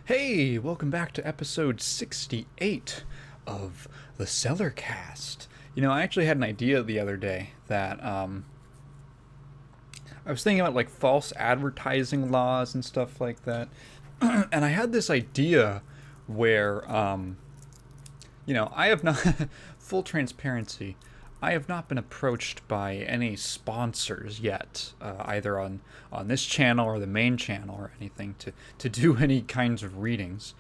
Hey, welcome back to episode 68 of the Cellarcast. I actually had an idea the other day that I was thinking about like false advertising laws and stuff like that. And I had this idea where I have not full transparency. I have not been approached by any sponsors yet, either on this channel or the main channel or anything to do any kinds of readings.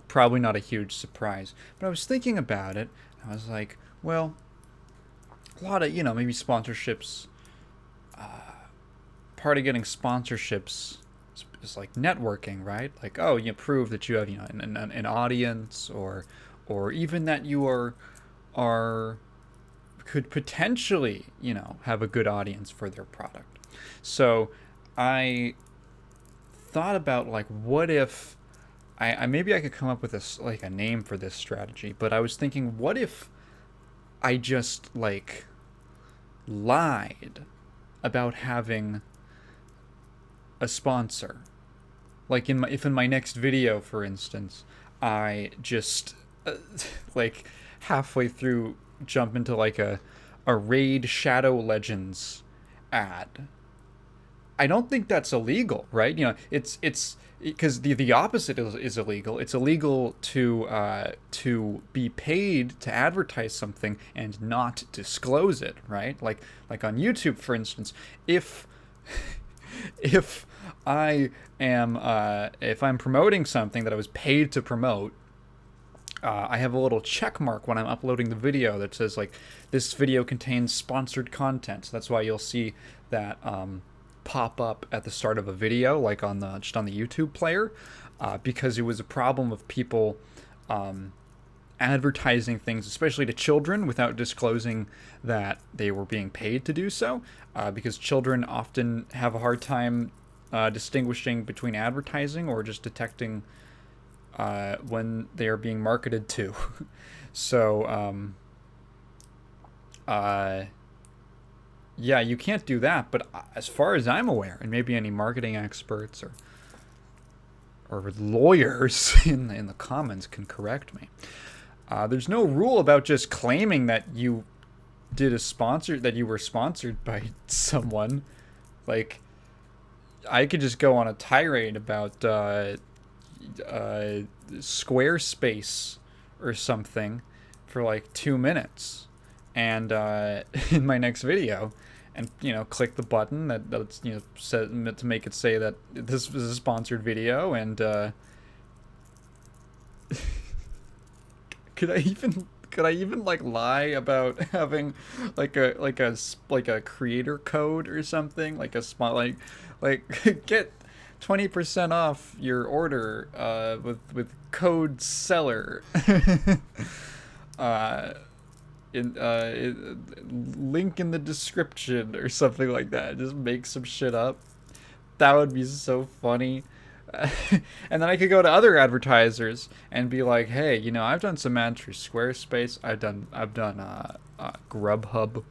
Probably not a huge surprise. But I was thinking about it, and I was like, well, a lot of, maybe sponsorships. Part of getting sponsorships is like networking, right? Like, oh, you prove that you have, an audience, or even that you are could potentially, have a good audience for their product. So I thought about like, what if I maybe I could come up with this like a name for this strategy, but I was thinking, what if I just like lied about having a sponsor? Like if in my next video, for instance, I just like halfway through jump into like a Raid Shadow Legends ad. I don't think that's illegal, right? It's because the opposite is illegal. It's illegal to be paid to advertise something and not disclose it, right? Like on YouTube, for instance, if if if I'm promoting something that I was paid to promote, I have a little check mark when I'm uploading the video that says like, this video contains sponsored content. So that's why you'll see that pop up at the start of a video, like on the YouTube player, because it was a problem of people advertising things, especially to children, without disclosing that they were being paid to do so, because children often have a hard time distinguishing between advertising or just detecting when they are being marketed to. So, yeah, you can't do that. But as far as I'm aware, and maybe any marketing experts or lawyers in the comments can correct me, there's no rule about just claiming that you that you were sponsored by someone. Like, I could just go on a tirade about Squarespace or something for like 2 minutes, and in my next video, and click the button that's set to make it say that this was a sponsored video, and could I even like lie about having like a creator code or something, like a spot, like get 20% off your order with code seller. Link in the description or something like that. Just make some shit up. That would be so funny. And then I could go to other advertisers and be like, hey, I've done some ads for Squarespace. I've done Grubhub.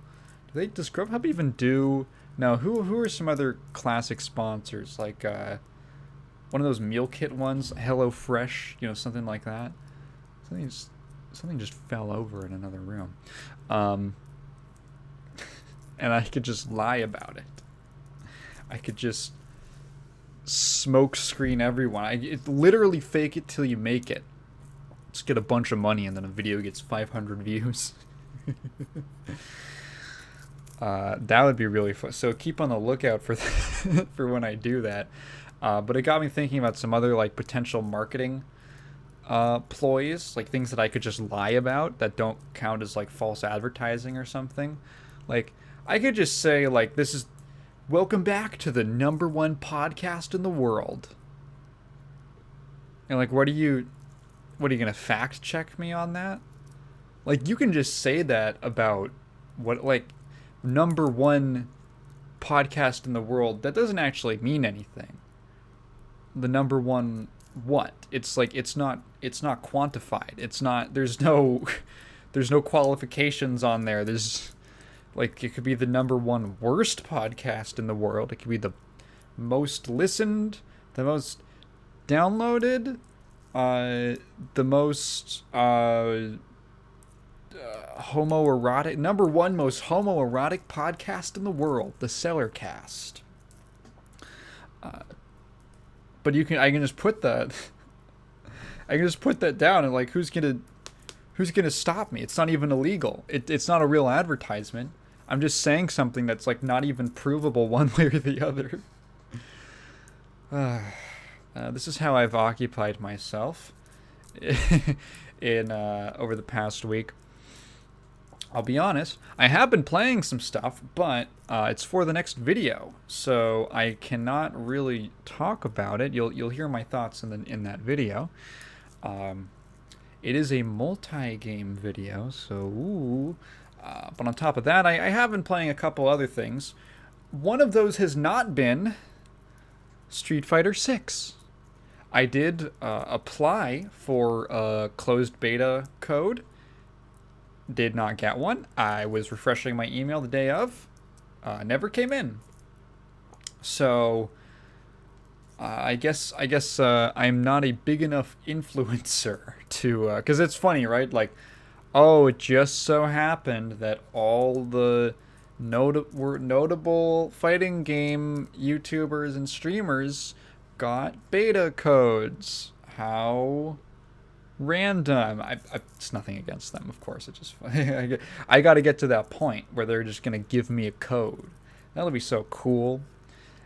Does Grubhub even do? No, who are some other classic sponsors, like one of those meal kit ones, HelloFresh, something like that. Something just fell over in another room, and I could just lie about it. I could just smoke screen everyone. It literally fake it till you make it. Just get a bunch of money, and then a video gets 500 views. That would be really fun. So keep on the lookout for for when I do that. But it got me thinking about some other like potential marketing ploys, like things that I could just lie about that don't count as like false advertising or something. Like, I could just say like, this is welcome back to the #1 podcast in the world. And like, what are you gonna fact check me on that? Like, you can just say that about what, like, #1 podcast in the world. That doesn't actually mean anything. The #1 what? It's like, it's not quantified. It's not, there's no qualifications on there. There's like, it could be the #1 worst podcast in the world. It could be the most listened, the most downloaded, the most homoerotic, number one most homoerotic podcast in the world, the Cellarcast. But I can just put that, I can just put that down, and like, who's gonna stop me? It's not even illegal. It's not a real advertisement. I'm just saying something that's like not even provable one way or the other. This is how I've occupied myself in over the past week. I'll be honest, I have been playing some stuff, but it's for the next video, so I cannot really talk about it. You'll hear my thoughts in that video. It is a multi-game video, so but on top of that, I have been playing a couple other things. One of those has not been Street Fighter 6. I did apply for a closed beta code. Did not get one. I was refreshing my email the day of. Never came in. So I guess I'm not a big enough influencer to, because it's funny, right? Like, oh, it just so happened that all the notable fighting game YouTubers and streamers got beta codes. How random. It's nothing against them, of course. It's just I got to get to that point where they're just gonna give me a code. That'll be so cool,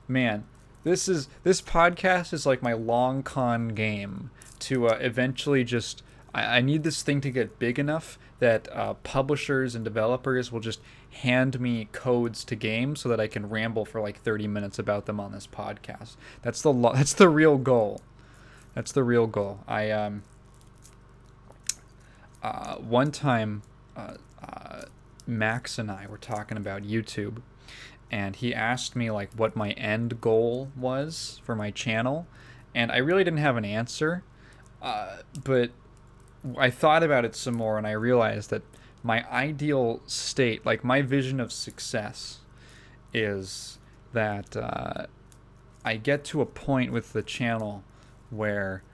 man. This podcast is like my long con game to eventually just. I need this thing to get big enough that publishers and developers will just hand me codes to games so that I can ramble for like 30 minutes about them on this podcast. That's the real goal. That's the real goal. One time, Max and I were talking about YouTube, and he asked me like what my end goal was for my channel, and I really didn't have an answer, but I thought about it some more, and I realized that my ideal state, like my vision of success, is that I get to a point with the channel where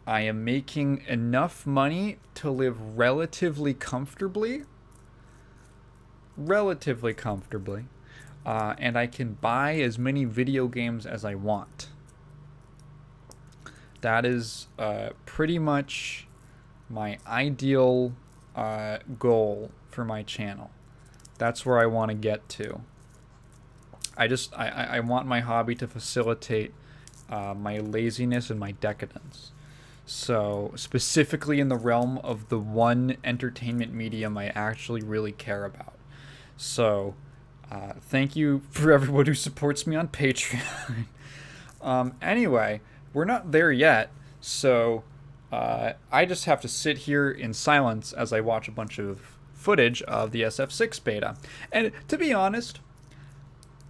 I am making enough money to live relatively comfortably, and I can buy as many video games as I want. That is pretty much my ideal goal for my channel. That's where I want to get to. I want my hobby to facilitate my laziness and my decadence. So, specifically in the realm of the one entertainment medium I actually really care about. So, thank you for everyone who supports me on Patreon. Anyway, we're not there yet, so I just have to sit here in silence as I watch a bunch of footage of the SF6 beta. And to be honest,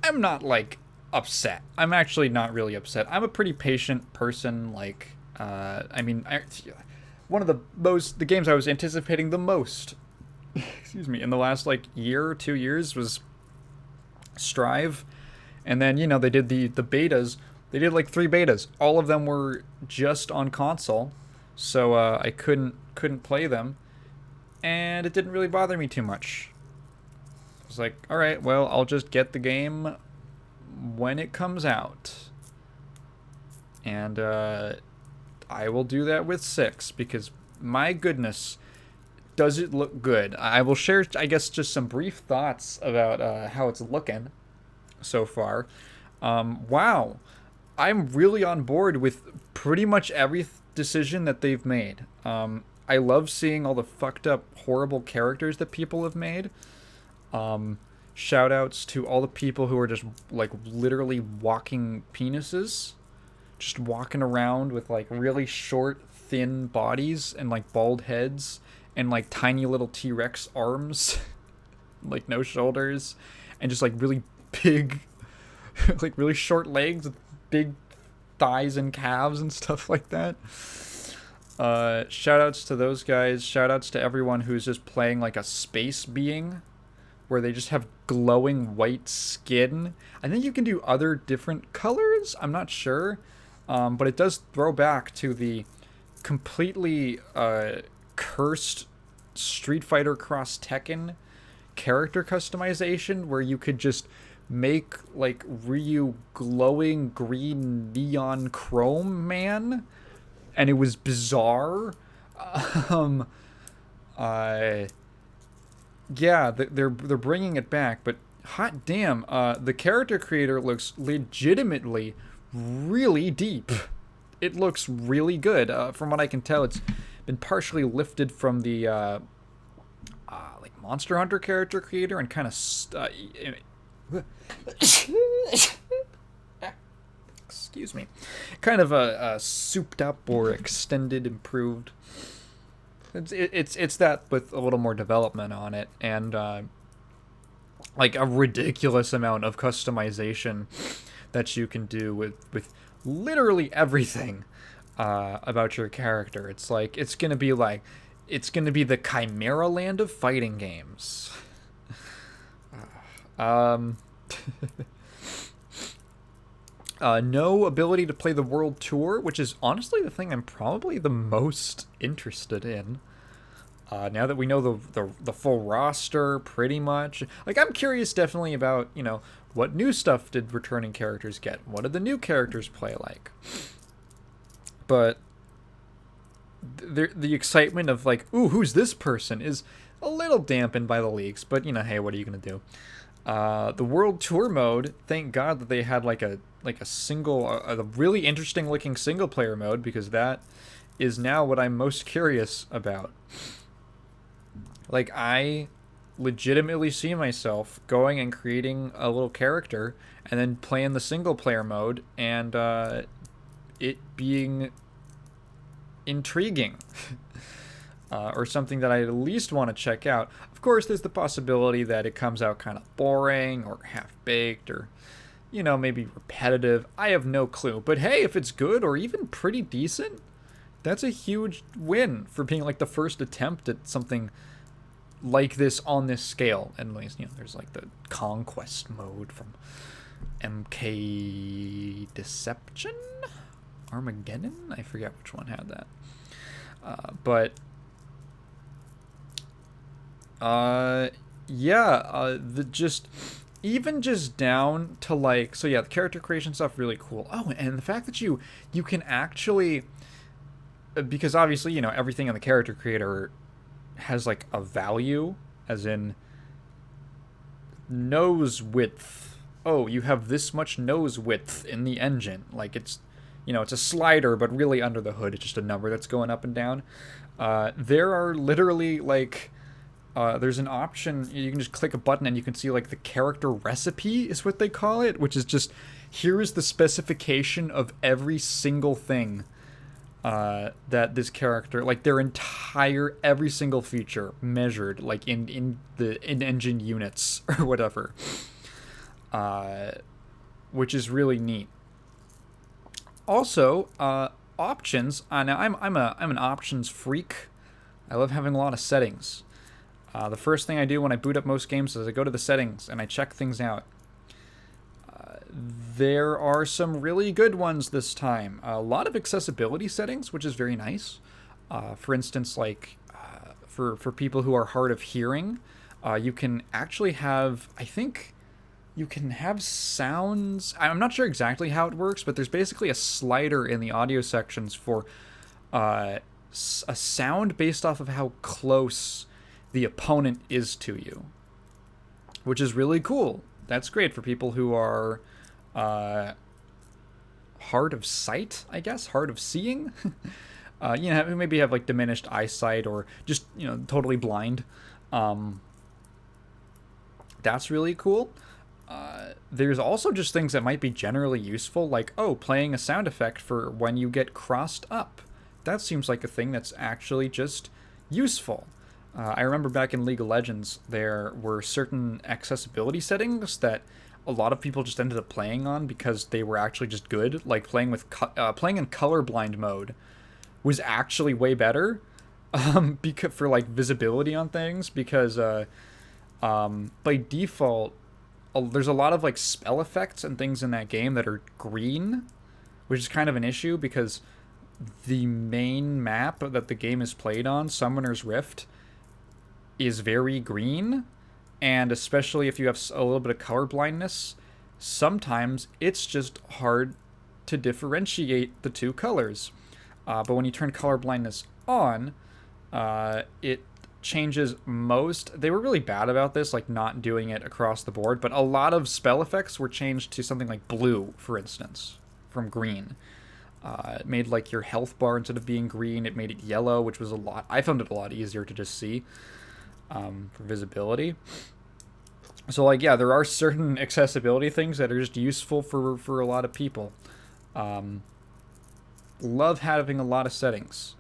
I'm not, like, upset. I'm actually not really upset. I'm a pretty patient person, like... one of the games I was anticipating the most, excuse me, in the last like year or 2 years was Strive, and then they did the betas. They did like 3 betas. All of them were just on console, so I couldn't play them, and it didn't really bother me too much. I was like, all right, well, I'll just get the game when it comes out, and I will do that with 6 because, my goodness, does it look good. I will share, I guess, just some brief thoughts about how it's looking so far. Wow. I'm really on board with pretty much every decision that they've made. I love seeing all the fucked up, horrible characters that people have made. Shout outs to all the people who are just, like, literally walking penises. Just walking around with like really short, thin bodies and like bald heads and like tiny little T-Rex arms, like no shoulders, and just like really big, like really short legs with big thighs and calves and stuff like that. Shout outs to those guys. Shout outs to everyone who's just playing like a space being where they just have glowing white skin. I think you can do other different colors. I'm not sure. But it does throw back to the completely cursed Street Fighter Cross Tekken character customization where you could just make like Ryu glowing green neon chrome man, and it was bizarre. um yeah, they're bringing it back, but hot damn, the character creator looks legitimately really deep. It looks really good. From what I can tell, it's been partially lifted from the like Monster Hunter character creator and kind of excuse me, kind of a souped up or extended, improved. It's that with a little more development on it, and like a ridiculous amount of customization that you can do with literally everything about your character. It's like it's gonna be the Chimera Land of fighting games. No ability to play the world tour, which is honestly the thing I'm probably the most interested in. Now that we know the full roster, pretty much. Like, I'm curious definitely about, what new stuff did returning characters get? What did the new characters play like? But the excitement of, like, ooh, who's this person, is a little dampened by the leaks. But, hey, what are you going to do? The World Tour mode, thank God that they had, a really interesting looking single player mode, because that is now what I'm most curious about. Like, I legitimately see myself going and creating a little character and then playing the single player mode, and it being intriguing. Or something that I at least want to check out. Of course, there's the possibility that it comes out kind of boring or half-baked or, maybe repetitive. I have no clue. But hey, if it's good or even pretty decent, that's a huge win for being like the first attempt at something like this on this scale. And at least, there's like the Conquest mode from MK Deception? Armageddon? I forget which one had that. But just down to the character creation stuff, really cool. Oh, and the fact that you can actually, because obviously, everything on the character creator has like a value, as in nose width. Oh, you have this much nose width in the engine. Like, it's, it's a slider, but really under the hood, it's just a number that's going up and down. There are literally there's an option, you can just click a button and you can see the character recipe is what they call it, which is just, here is the specification of every single thing that this character, every single feature measured, in engine units or whatever, which is really neat. Also, options. Now I'm an options freak. I love having a lot of settings. The first thing I do when I boot up most games is I go to the settings and I check things out. There are some really good ones this time. A lot of accessibility settings, which is very nice. For instance, for people who are hard of hearing, you can actually have, I think, you can have sounds. I'm not sure exactly how it works, but there's basically a slider in the audio sections for a sound based off of how close the opponent is to you, which is really cool. That's great for people who are hard of sight, I guess, hard of seeing. Who maybe have diminished eyesight or just totally blind. That's really cool. There's also just things that might be generally useful, playing a sound effect for when you get crossed up. That seems like a thing that's actually just useful. I remember back in League of Legends, there were certain accessibility settings that a lot of people just ended up playing on because they were actually just good. Like playing in colorblind mode was actually way better, because for visibility on things, because by default, there's a lot of spell effects and things in that game that are green, which is kind of an issue because the main map that the game is played on, Summoner's Rift, is very green, and especially if you have a little bit of color blindness, sometimes it's just hard to differentiate the two colors. But when you turn color blindness on, it changes most. They were really bad about this, like not doing it across the board, but a lot of spell effects were changed to something like blue, for instance, from green. It made like your health bar, instead of being green, it made it yellow, which was I found it a lot easier to just see for visibility. So like, yeah, there are certain accessibility things that are just useful for a lot of people. Love having a lot of settings.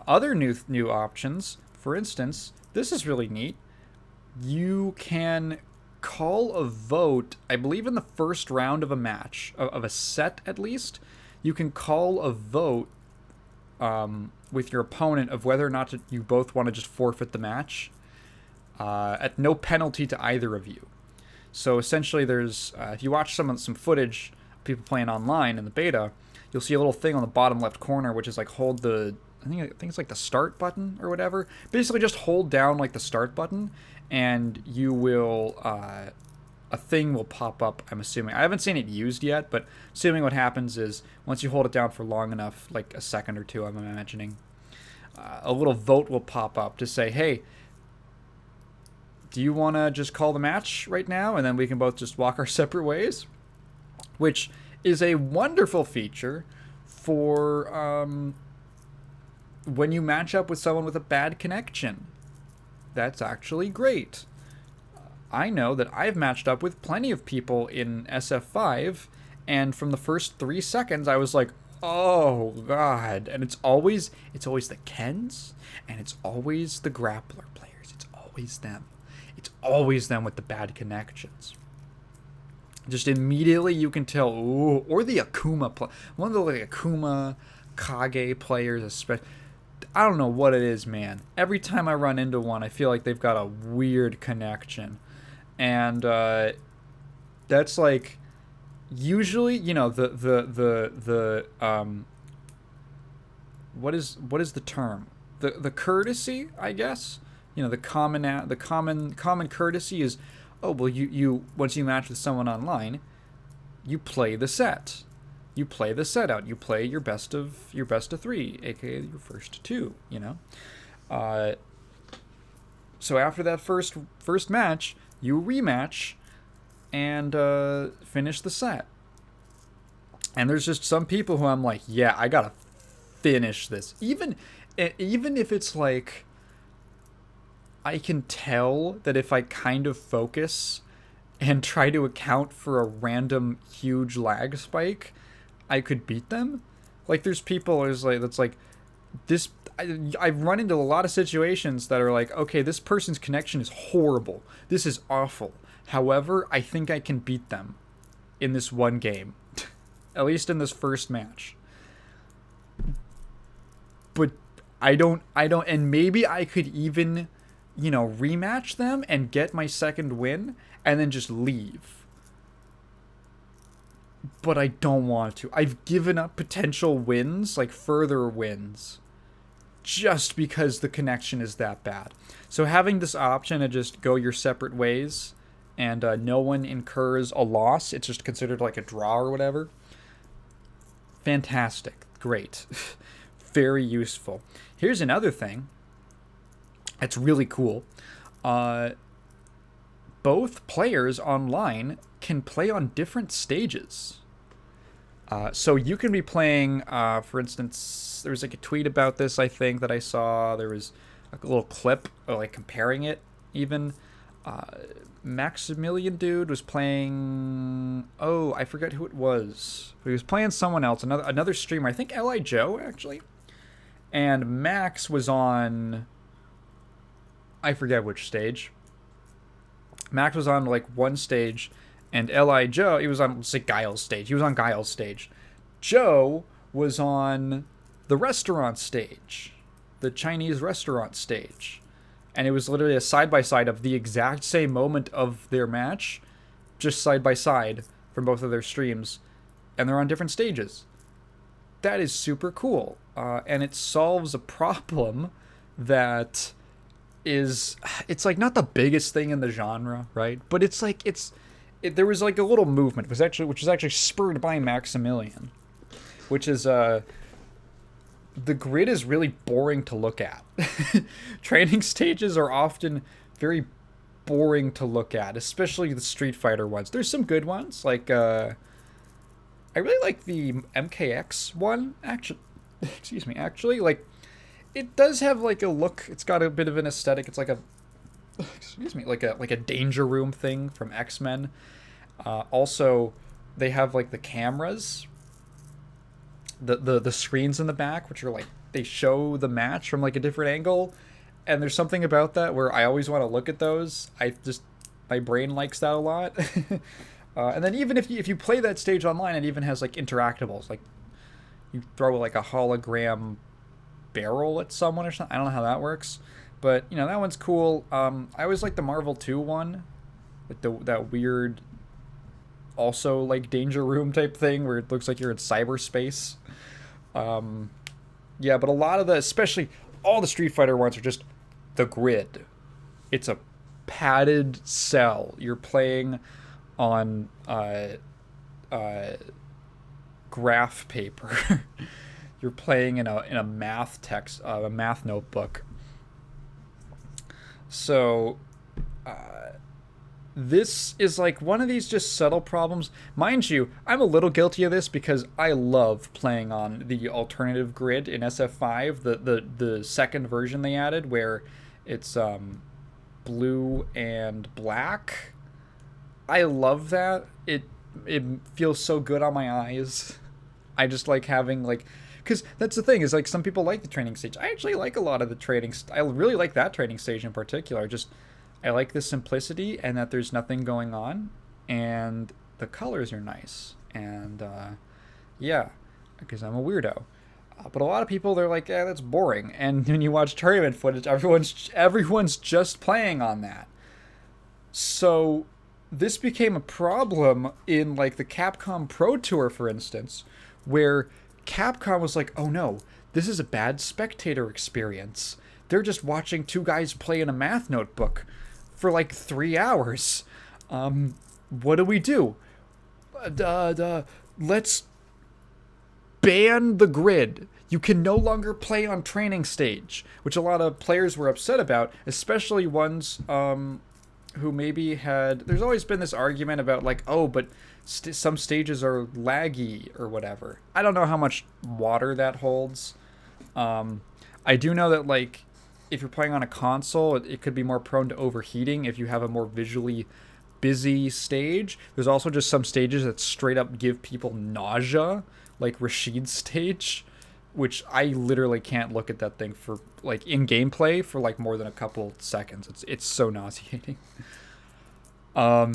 Other new options, for instance, this is really neat. You can call a vote, I believe in the first round of a match, of a set at least, you can call a vote with your opponent of whether or not you both want to just forfeit the match at no penalty to either of you. So essentially there's, if you watch some footage of people playing online in the beta, you'll see a little thing on the bottom left corner, which is like hold the, I think it's like the start button or whatever. Basically just hold down like the start button and you will, a thing will pop up, I'm assuming. I haven't seen it used yet, but assuming what happens is once you hold it down for long enough, like a second or two, I'm imagining, a little vote will pop up to say, hey, do you want to just call the match right now? And then we can both just walk our separate ways, which is a wonderful feature for when you match up with someone with a bad connection. That's actually great. I know that I've matched up with plenty of people in SF5, and from the first 3 seconds, I was like, oh, God. And it's always the Kens, and it's always the grappler players. It's always them. It's always them with the bad connections. Just immediately you can tell, ooh, or the Akuma, one of the like Akuma, Kage players, especially. I don't know what it is, man. Every time I run into one, I feel like they've got a weird connection. And that's like usually, you know, the what is the term? The courtesy, I guess. You know, the common courtesy is, oh well, you once you match with someone online, you play the set. You play the set out. You play your best of 3, aka your first 2. You know. So after that first match, you rematch and finish the set. And there's just some people who I'm like, yeah, I gotta finish this. Even if it's like, I can tell that if I kind of focus and try to account for a random huge lag spike, I could beat them. Like there's people that's like this. I've run into a lot of situations that are like, okay, this person's connection is horrible. This is awful. However, I think I can beat them in this one game. At least in this first match. But I don't, and maybe I could even, you know, rematch them and get my second win and then just leave. But I don't want to. I've given up potential wins, like further wins, just because the connection is that bad. So having this option to just go your separate ways and no one incurs a loss, it's just considered like a draw or whatever. Fantastic. Great. Very useful. Here's another thing that's really cool. Both players online can play on different stages. So you can be playing, for instance, there was like a tweet about this, I think, that I saw. There was a little clip, like comparing it even. Maximilian dude was playing, oh, I forget who it was. But he was playing someone else, another streamer, I think Li Joe, actually. And Max was on, I forget which stage. Max was on like one stage, and Li Joe, he was on, let's say, Guile's stage. He was on Guile's stage. Joe was on the restaurant stage, the Chinese restaurant stage. And it was literally a side-by-side of the exact same moment of their match, just side-by-side from both of their streams. And they're on different stages. that is super cool, and it solves a problem that is, it's like not the biggest thing in the genre, right? But it's like there was like a little movement, which was actually spurred by Maximilian, which is the grid is really boring to look at. Training stages are often very boring to look at, especially the Street Fighter ones. There's some good ones, like I really like the MKX one, actually. Excuse me, actually, like, it does have like a look. It's got a bit of an aesthetic. It's like a, excuse me, like a Danger Room thing from X-Men. Also, they have like the cameras, the screens in the back, which are like, they show the match from like a different angle, and there's something about that where I always want to look at those. My brain likes that a lot. And then even if you play that stage online, it even has like interactables, like you throw like a hologram barrel at someone or something. I don't know how that works, but you know, that one's cool. I always like the Marvel 2 one, like that weird, also like Danger Room type thing where it looks like you're in cyberspace. Yeah, but a lot of especially all the Street Fighter ones are just the grid. It's a padded cell. You're playing on graph paper. You're playing in a math text, a math notebook. So this is like one of these just subtle problems. Mind you, I'm a little guilty of this because I love playing on the alternative grid in SF5, the second version they added, where it's blue and black. I love that. It feels so good on my eyes. I just like having like, because that's the thing, is like some people like the training stage. I actually like a lot of the training. I really like that training stage in particular. I like the simplicity and that there's nothing going on, and the colors are nice. And yeah, because I'm a weirdo. But a lot of people, they're like, yeah, that's boring. And when you watch tournament footage, everyone's just playing on that. So this became a problem in like the Capcom Pro Tour, for instance, where Capcom was like, oh no, this is a bad spectator experience. They're just watching two guys play in a math notebook for like 3 hours. What do we do? Let's ban the grid. You can no longer play on training stage, which a lot of players were upset about, especially ones who maybe had... There's always been this argument about like, oh, but some stages are laggy or whatever. I don't know how much water that holds. I do know that like if you're playing on a console, it could be more prone to overheating if you have a more visually busy stage. There's also just some stages that straight up give people nausea, like Rashid's stage, which I literally can't look at that thing for like in gameplay for like more than a couple seconds. It's so nauseating. So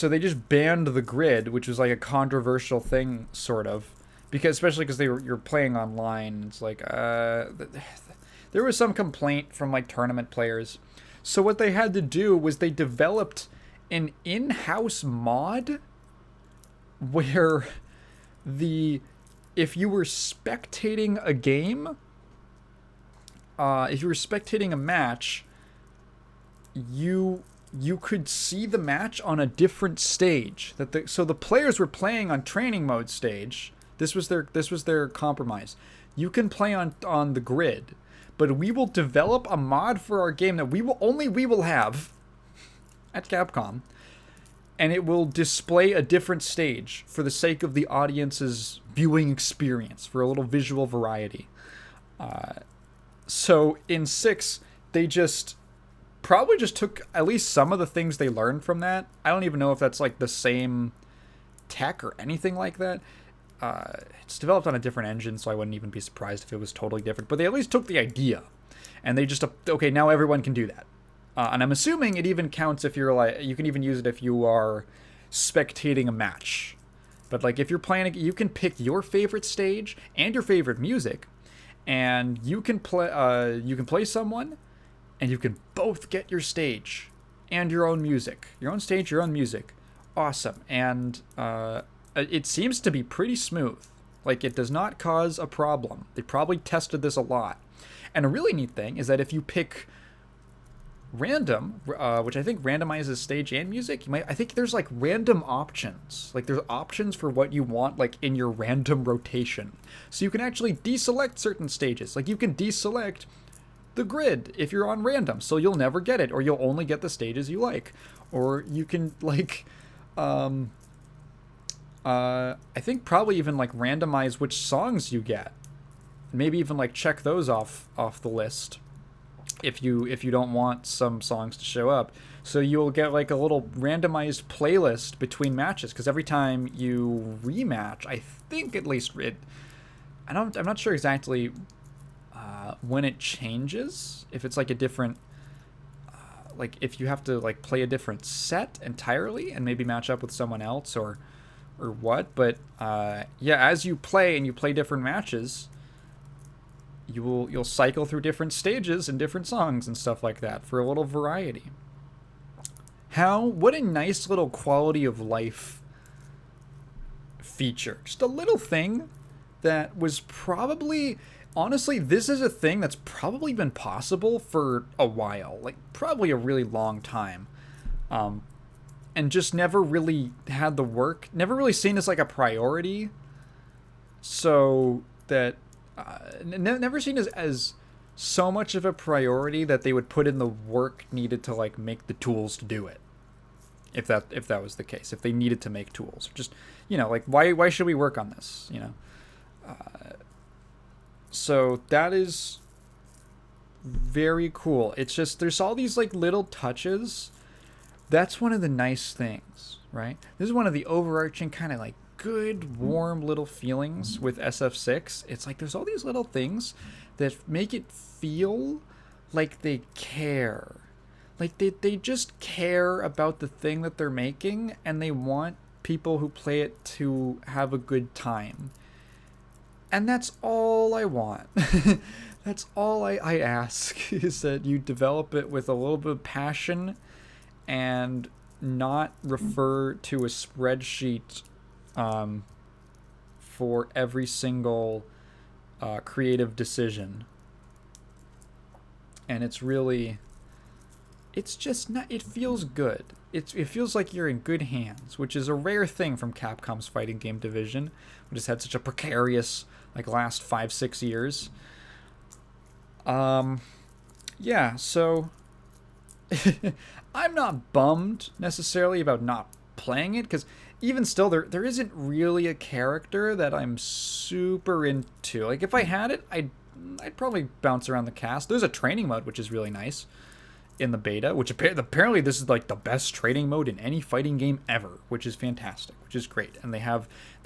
they just banned the grid, which was like a controversial thing, sort of, because especially because you're playing online. It's like there was some complaint from like tournament players. So what they had to do was they developed an in-house mod where if you were spectating a game, if you were spectating a match, you could see the match on a different stage. So the players were playing on training mode stage. This was their compromise. You can play on the grid, but we will develop a mod for our game that we will have at Capcom, and it will display a different stage for the sake of the audience's viewing experience, for a little visual variety. So in 6, they probably just took at least some of the things they learned from that. I don't even know if that's like the same tech or anything like that. It's developed on a different engine, so I wouldn't even be surprised if it was totally different. But they at least took the idea, and they just, okay, now everyone can do that. And I'm assuming it even counts if you're like, you can even use it if you are spectating a match. But like if you're playing, you can pick your favorite stage and your favorite music, and you can play someone, and you can both get your stage and your own music, your own stage, your own music, awesome, and it seems to be pretty smooth. Like, it does not cause a problem. They probably tested this a lot. And a really neat thing is that if you pick random, which I think randomizes stage and music, I think there's like random options. Like, there's options for what you want, like, in your random rotation. So you can actually deselect certain stages. Like, you can deselect the grid if you're on random, so you'll never get it, or you'll only get the stages you like. Or you can, like, I think probably even, like, randomize which songs you get. Maybe even, like, check those off the list if you don't want some songs to show up. So you'll get, like, a little randomized playlist between matches, because every time you rematch, I think at least I'm not sure exactly when it changes, if it's like a different, like, if you have to, like, play a different set entirely and maybe match up with someone else or what, but yeah, as you play and you play different matches, you'll cycle through different stages and different songs and stuff like that for a little variety. What a nice little quality of life feature. Just a little thing that was probably, honestly, this is a thing that's probably been possible for a while, like probably a really long time, and just never really had the work, never really seen as like a priority, so that never seen as so much of a priority that they would put in the work needed to, like, make the tools to do it. If that was the case, if they needed to make tools, just, like, why should we work on this? So that is very cool. It's just, there's all these, like, little touches. That's one of the nice things, right? This is one of the overarching kind of, like, good, warm little feelings with SF6. It's like there's all these little things that make it feel like they care. Like, they just care about the thing that they're making, and they want people who play it to have a good time. And that's all I want. That's all I ask, is that you develop it with a little bit of passion and not refer to a spreadsheet for every single creative decision. And it's just not, it feels good. It feels like you're in good hands, which is a rare thing from Capcom's fighting game division, which has had such a precarious, like, last 5-6 years. Yeah, so I'm not bummed necessarily about not playing it, because even still, there isn't really a character that I'm super into. Like, if I had it, I'd probably bounce around the cast. There's a training mode, which is really nice in the beta, which apparently this is, like, the best training mode in any fighting game ever, which is fantastic, which is great. And they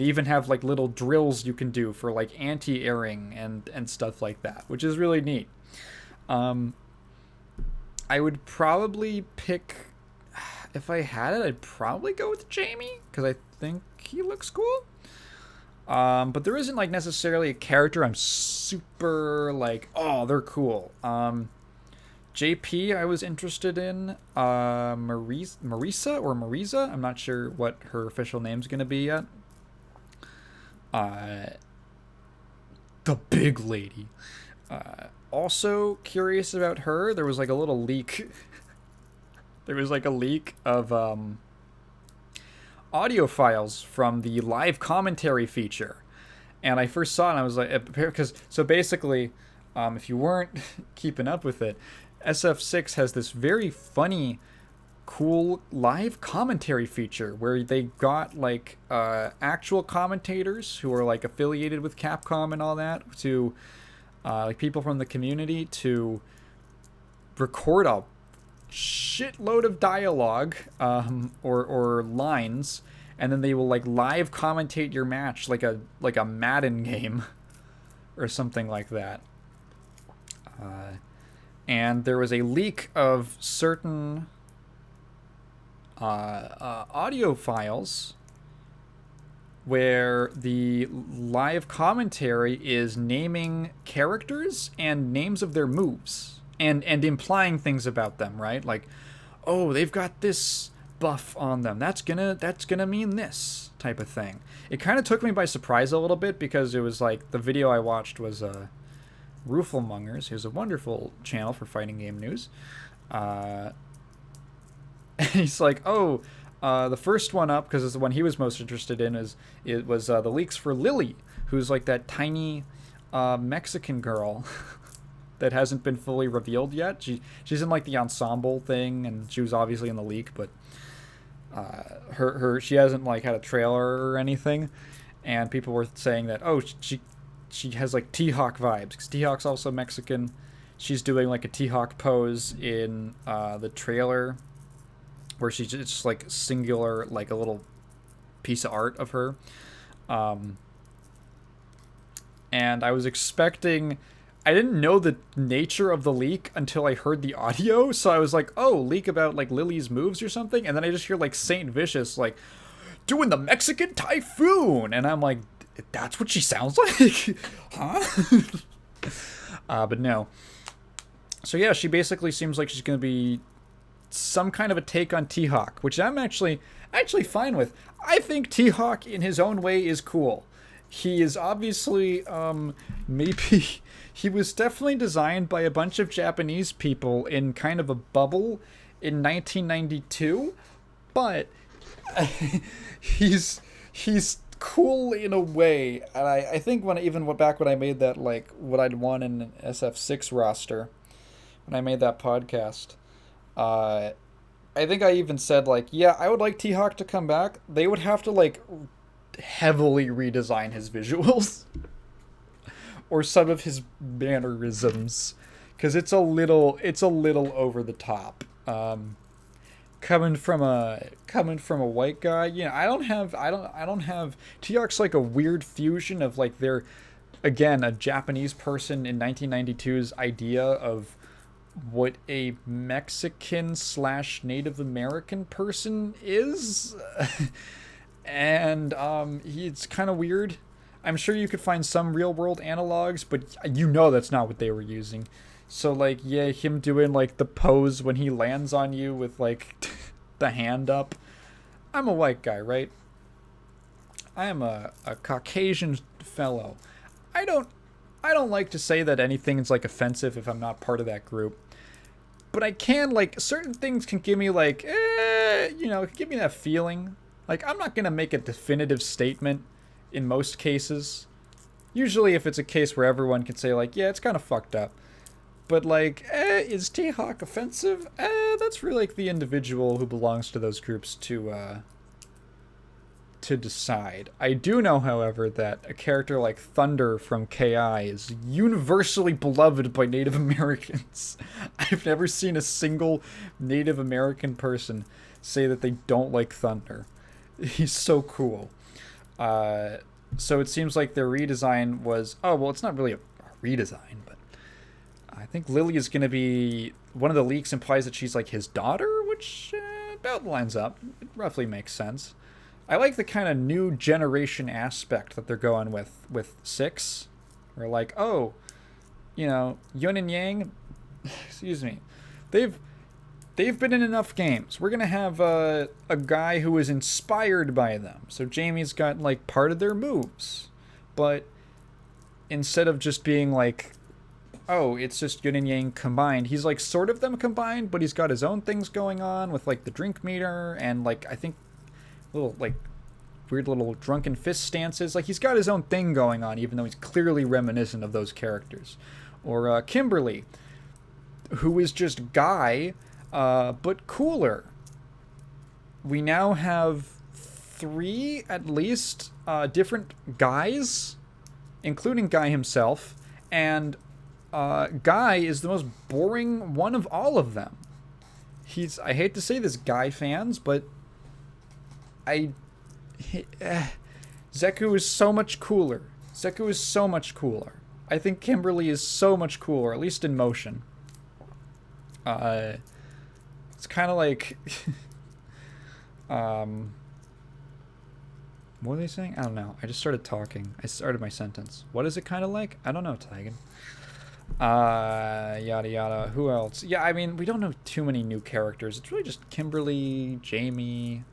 even have, like, little drills you can do for, like, anti-airing and stuff like that, which is really neat. I would probably pick, if I had it, I'd probably go with Jamie, because I think he looks cool. But there isn't, like, necessarily a character I'm super, like, oh, they're cool. JP I was interested in. Marisa? I'm not sure what her official name's going to be yet. The big lady. Also curious about her. There was, like, a little leak. There was, like, a leak of audio files from the live commentary feature. And I first saw it and I was like, because, so basically, if you weren't keeping up with it, SF6 has this very funny, cool live commentary feature where they got, like, actual commentators who are, like, affiliated with Capcom and all that, to like, people from the community to record a shitload of dialogue or lines, and then they will, like, live commentate your match like a Madden game or something like that. And there was a leak of certain audio files where the live commentary is naming characters and names of their moves and implying things about them, right? Like, oh, they've got this buff on them. That's gonna mean this type of thing. It kind of took me by surprise a little bit because it was like the video I watched was Rooflemongers, who's a wonderful channel for fighting game news. And he's like, oh, the first one up, because it's the one he was most interested in, was the leaks for Lily, who's like that tiny Mexican girl that hasn't been fully revealed yet. She's in like the ensemble thing, and she was obviously in the leak, but she hasn't like had a trailer or anything, and people were saying that she has like T-Hawk vibes, because T-Hawk's also Mexican. She's doing like a T-Hawk pose in the trailer, where she's just like singular, like a little piece of art of her. And I was expecting, I didn't know the nature of the leak until I heard the audio, so I was like, oh, leak about like Lily's moves or something, and then I just hear like Saint Vicious like doing the Mexican typhoon, and I'm like, that's what she sounds like? Huh? But no. So yeah, she basically seems like she's gonna be some kind of a take on T-Hawk, which I'm actually fine with. I think T-Hawk in his own way is cool. He is obviously maybe he was definitely designed by a bunch of Japanese people in kind of a bubble in 1992, but he's cool in a way. And I think when I made that, like what I'd want in an SF6 roster, when I made that podcast, I think I even said like, yeah, I would like T-Hawk to come back. They would have to like heavily redesign his visuals or some of his mannerisms, because it's a little over the top. Coming from a white guy, you know, I don't have T-Hawk's like a weird fusion of like they're again a Japanese person in 1992's idea of what a Mexican / Native American person is. And it's kind of weird. I'm sure you could find some real world analogs, but you know that's not what they were using. So like, yeah, him doing like the pose when he lands on you with like the hand up. I'm a white guy, right? I am a Caucasian fellow. I don't like to say that anything's like offensive if I'm not part of that group. But I can, like, certain things can give me like, give me that feeling. Like, I'm not going to make a definitive statement in most cases. Usually if it's a case where everyone can say like, yeah, it's kind of fucked up. But like, is T-Hawk offensive? That's really like the individual who belongs to those groups to decide. I do know, however, that a character like Thunder from KI is universally beloved by Native Americans. I've never seen a single Native American person say that they don't like Thunder. He's so cool. So it seems like their redesign was... Oh, well, it's not really a redesign, but... I think Lily is going to be... One of the leaks implies that she's like his daughter, which about lines up. It roughly makes sense. I like the kind of new generation aspect that they're going with 6. Where like, oh, you know, Yin and Yang, excuse me, they've been in enough games. We're going to have a guy who is inspired by them. So Jamie's got like part of their moves. But instead of just being like, oh, it's just Yin and Yang combined, he's like sort of them combined, but he's got his own things going on with like the drink meter and like, I think, little like weird little drunken fist stances. Like he's got his own thing going on, even though he's clearly reminiscent of those characters. Or Kimberly, who is just Guy, but cooler. We now have 3 at least different Guys, including Guy himself, and Guy is the most boring one of all of them. I hate to say this, Guy fans, but Zeku is so much cooler. I think Kimberly is so much cooler, at least in motion. It's kind of like... what are they saying? I don't know. I just started talking. I started my sentence. What is it kind of like? I don't know, Tigan. Yada yada. Who else? Yeah, I mean, we don't know too many new characters. It's really just Kimberly, Jamie.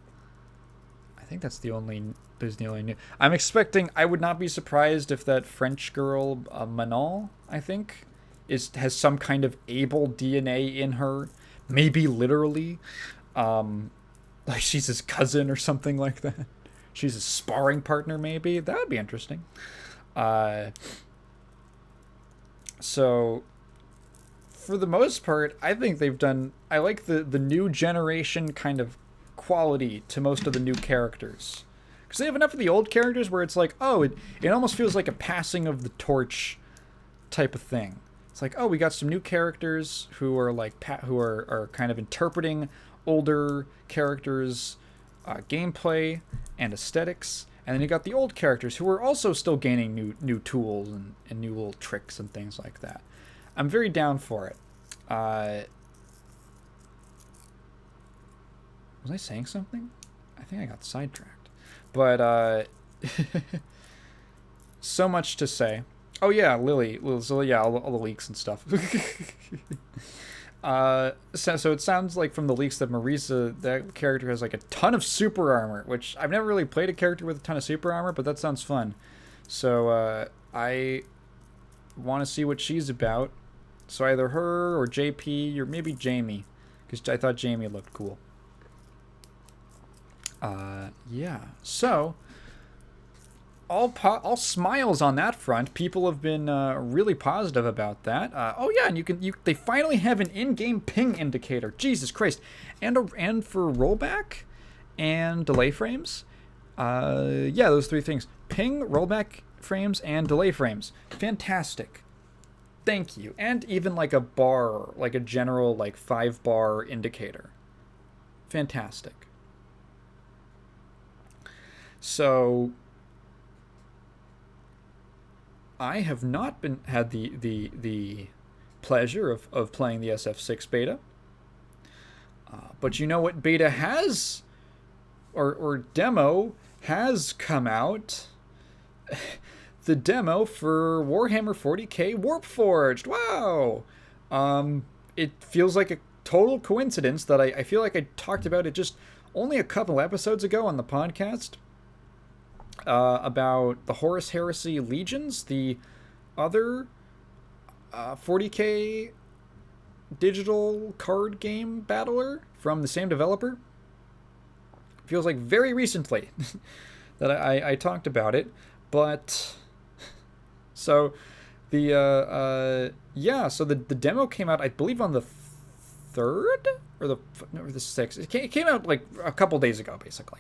I think that's the only. There's the only new. I'm expecting. I would not be surprised if that French girl, Manon, I think, has some kind of able DNA in her. Maybe literally, like she's his cousin or something like that. She's a sparring partner, maybe. That would be interesting. Uh, so for the most part, I think they've done. I like the new generation kind of quality to most of the new characters, because they have enough of the old characters where it's like, oh, it almost feels like a passing of the torch type of thing. It's like, oh, we got some new characters who are like who are kind of interpreting older characters' gameplay and aesthetics, and then you got the old characters who are also still gaining new tools and new little tricks and things like that. I'm very down for it. Was I saying something? I think I got sidetracked. But so much to say. Oh yeah, Lily. So yeah, all the leaks and stuff. So it sounds like from the leaks that Marisa, that character, has like a ton of super armor, which I've never really played a character with a ton of super armor, but that sounds fun. So I want to see what she's about. So either her or JP or maybe Jamie, because I thought Jamie looked cool. Yeah. So all smiles on that front. People have been really positive about that. Oh yeah, and they finally have an in-game ping indicator. Jesus Christ, and for rollback and delay frames. Yeah, those three things: ping, rollback frames, and delay frames. Fantastic. Thank you. And even like a bar, like a general like 5-bar indicator. Fantastic. So I have not had the pleasure of playing the SF6 beta, but you know what beta has, or demo has come out. The demo for Warhammer 40k Warpforged. Wow, it feels like a total coincidence that I feel like I talked about it just only a couple episodes ago on the podcast. About the Horus Heresy Legions, the other 40k digital card game battler from the same developer. Feels like very recently that I talked about it, but so so the demo came out, I believe, on the 3rd or the 6th. It came out like a couple days ago, basically.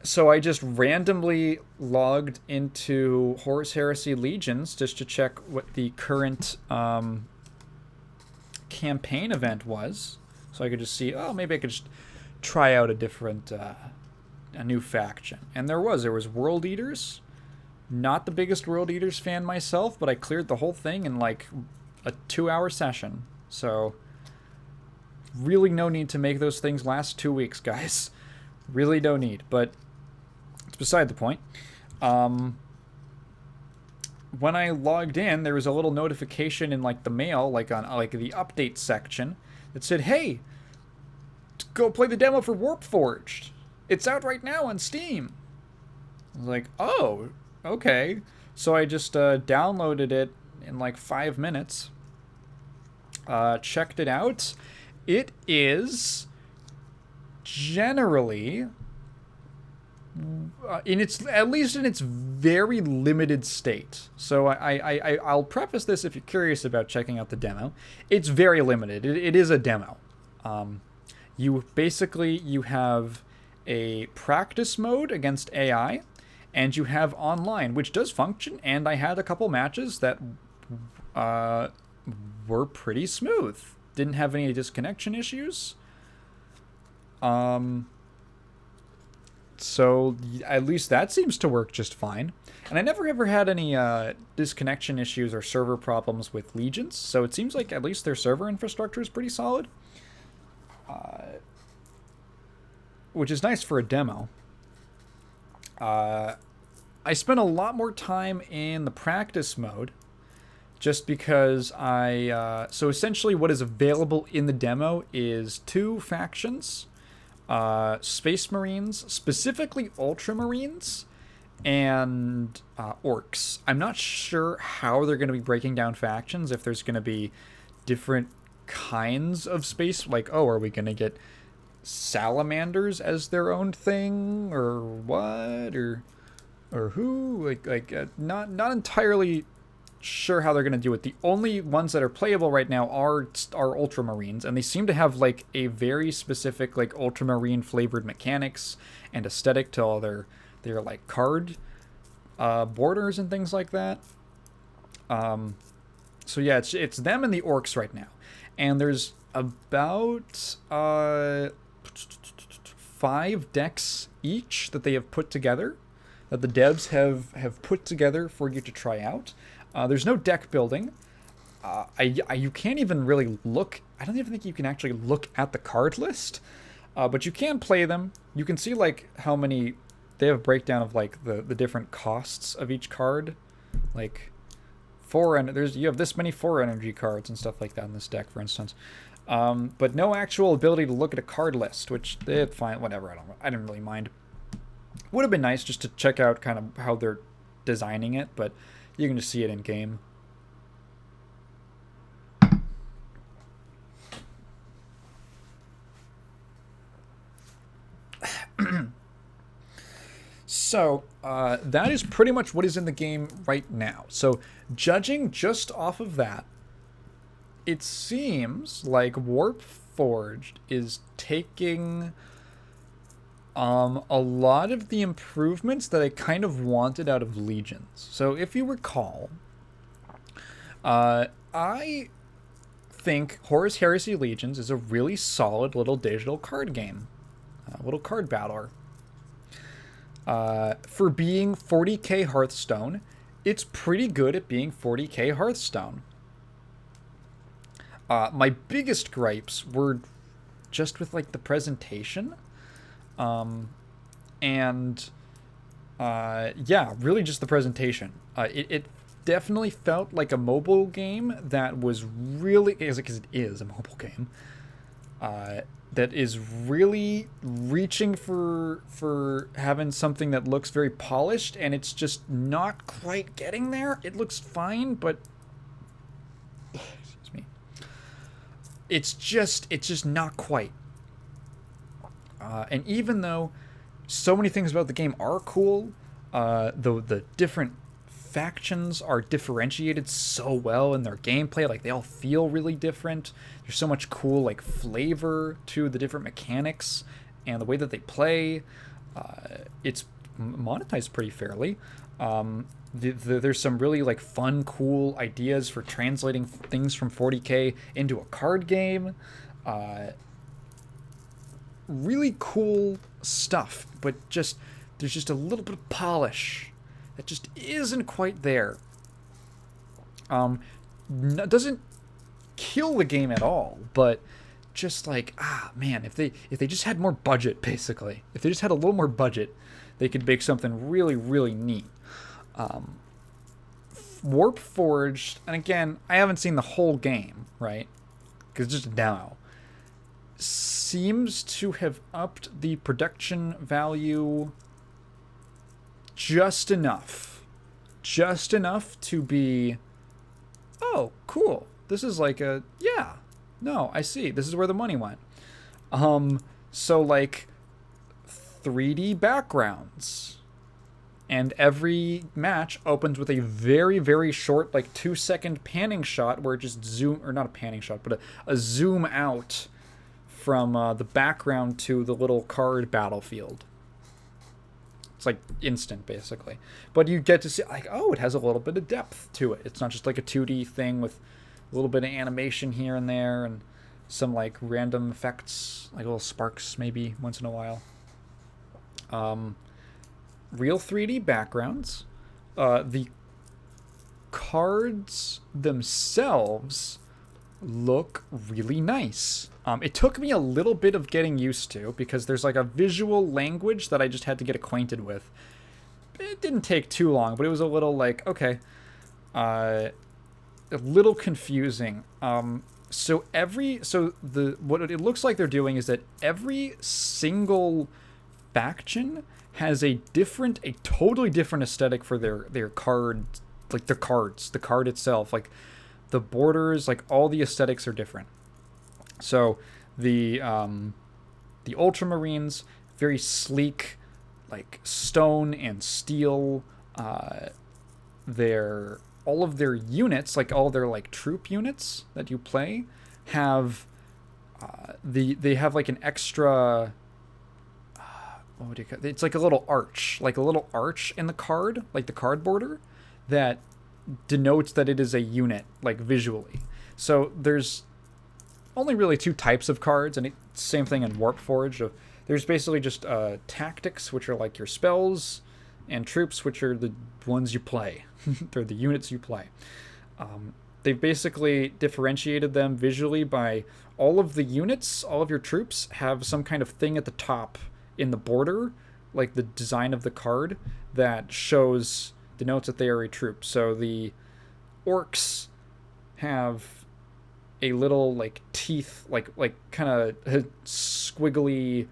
So I just randomly logged into Horus Heresy Legions just to check what the current campaign event was, so I could just see, oh, maybe I could just try out a new faction. And there was World Eaters. Not the biggest World Eaters fan myself, but I cleared the whole thing in like a 2-hour session. So really no need to make those things last 2 weeks, guys. Really no need, but it's beside the point. When I logged in, there was a little notification in like the mail, like on like the update section, that said, "Hey, go play the demo for Warpforged. It's out right now on Steam." I was like, "Oh, okay." So I just downloaded it in like 5 minutes. Checked it out. It is generally, at least in its very limited state. So I'll preface this if you're curious about checking out the demo. It's very limited. It is a demo. You have a practice mode against AI, and you have online, which does function. And I had a couple matches that were pretty smooth. Didn't have any disconnection issues. So at least that seems to work just fine. And I never ever had any disconnection issues or server problems with Legions, so it seems like at least their server infrastructure is pretty solid. Which is nice for a demo. I spent a lot more time in the practice mode, just because so essentially what is available in the demo is 2 factions, Space Marines, specifically Ultramarines, and Orcs. I'm not sure how they're going to be breaking down factions, if there's going to be different kinds of space, like, oh, are we going to get salamanders as their own thing, or what, or who, not entirely sure how they're going to do it. The only ones that are playable right now are Ultramarines, and they seem to have like a very specific like Ultramarine flavored mechanics and aesthetic to all their like card borders and things like that. So yeah, it's them and the Orcs right now, and there's about 5 decks each that they have put together, that the devs have put together for you to try out. There's no deck building. You can't even really look. I don't even think you can actually look at the card list, but you can play them. You can see like how many. They have a breakdown of like the different costs of each card, like you have this many 4 energy cards and stuff like that in this deck, for instance. But no actual ability to look at a card list, which fine, whatever. I didn't really mind. Would have been nice just to check out kind of how they're designing it, but you can just see it in game. So, that is pretty much what is in the game right now. So, judging just off of that, it seems like Warpforge is taking a lot of the improvements that I kind of wanted out of Legions. So, if you recall, I think Horus Heresy Legions is a really solid little digital card game, little card battler. For being 40k Hearthstone, it's pretty good at being 40k Hearthstone. My biggest gripes were just with like the presentation, and really just the presentation. It definitely felt like a mobile game that was really, because it is a mobile game, that is really reaching for having something that looks very polished, and it's just not quite getting there. It looks fine, but excuse me. It's just not quite. And even though so many things about the game are cool, the different factions are differentiated so well in their gameplay, like they all feel really different. There's so much cool like flavor to the different mechanics and the way that they play. It's monetized pretty fairly. There's some really like fun, cool ideas for translating things from 40k into a card game. Really cool stuff, but there's just a little bit of polish that just isn't quite there. Doesn't kill the game at all, but just like, man, if they just had more budget, basically. If they just had a little more budget, they could make something really, really neat. Warpforged, and again, I haven't seen the whole game, right? Because it's just a demo. Seems to have upped the production value just enough to be, oh, cool. This is like I see. This is where the money went. So like 3D backgrounds, and every match opens with a very, very short, like 2-second panning shot where it just or not a panning shot, but a zoom out from the background to the little card battlefield. It's like instant, basically. But you get to see, like, oh, it has a little bit of depth to it. It's not just like a 2D thing with a little bit of animation here and there and some like random effects, like little sparks maybe once in a while. Real 3D backgrounds. The cards themselves look really nice. It took me a little bit of getting used to, because there's like a visual language that I just had to get acquainted with. it didn't take too long, but it was a little like, okay, a little confusing. So what it looks like they're doing is that every single faction has a totally different aesthetic for their card, like the cards, the card itself, like the borders, like all the aesthetics are different. So the Ultramarines, very sleek, like stone and steel. All of their units, like all their like troop units that you play, have they have like an extra. What would you call it? It's like a little arch in the card, like the card border, that denotes that it is a unit, like visually. So there's only really two types of cards, and same thing in Warpforge. There's basically just tactics, which are like your spells, and troops, which are the ones you play. They're the units you play. They've basically differentiated them visually by all of the units, all of your troops have some kind of thing at the top in the border, like the design of the card, that denotes that they are a troop. So the orcs have a little like teeth, like kind of squiggly,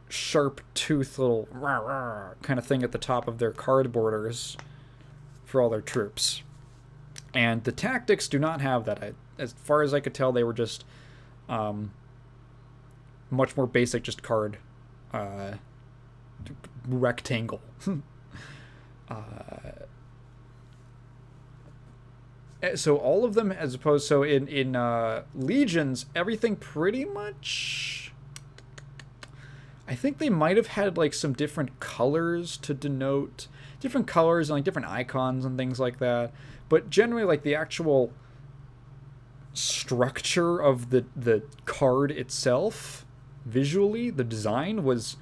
sharp tooth, little rah, rah, kind of thing at the top of their card borders for all their troops. And the tactics do not have that. As far as I could tell, they were just much more basic, just card rectangle. So all of them, as opposed, so in Legions, everything pretty much, I think they might have had like some different colors to denote different colors and like different icons and things like that. But generally, like the actual structure of the card itself, visually, the design was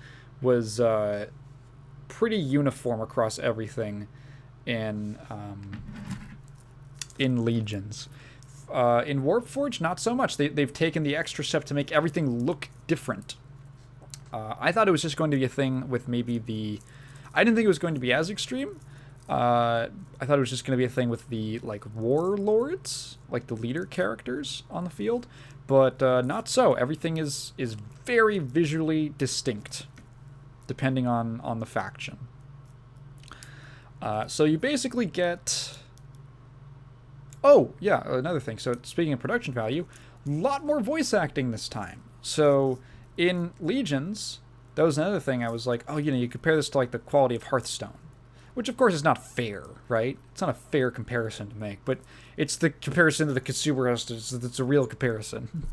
pretty uniform across everything in Legions. In Warpforge, not so much. They've taken the extra step to make everything look different. I thought it was just going to be a thing with maybe I didn't think it was going to be as extreme. I thought it was just going to be a thing with the like warlords, like the leader characters on the field, but not so. Everything is very visually distinct, depending on the faction. So you basically get. Oh yeah, another thing. So speaking of production value, a lot more voice acting this time. So in Legions, that was another thing I was like, oh, you compare this to like the quality of Hearthstone, which of course is not fair, right? It's not a fair comparison to make, but it's the comparison to the consumer has to, it's a real comparison.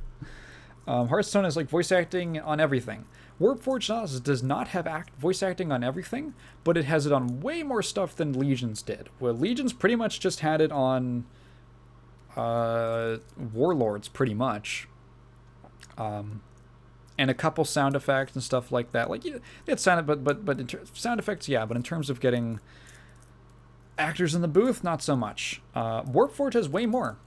Hearthstone is like voice acting on everything. Warpforge does not have voice acting on everything, but it has it on way more stuff than Legions did. Well, Legions pretty much just had it on Warlords, pretty much. And a couple sound effects and stuff like that. Like, they had sound, but sound effects, yeah. But in terms of getting actors in the booth, not so much. Warpforge has way more,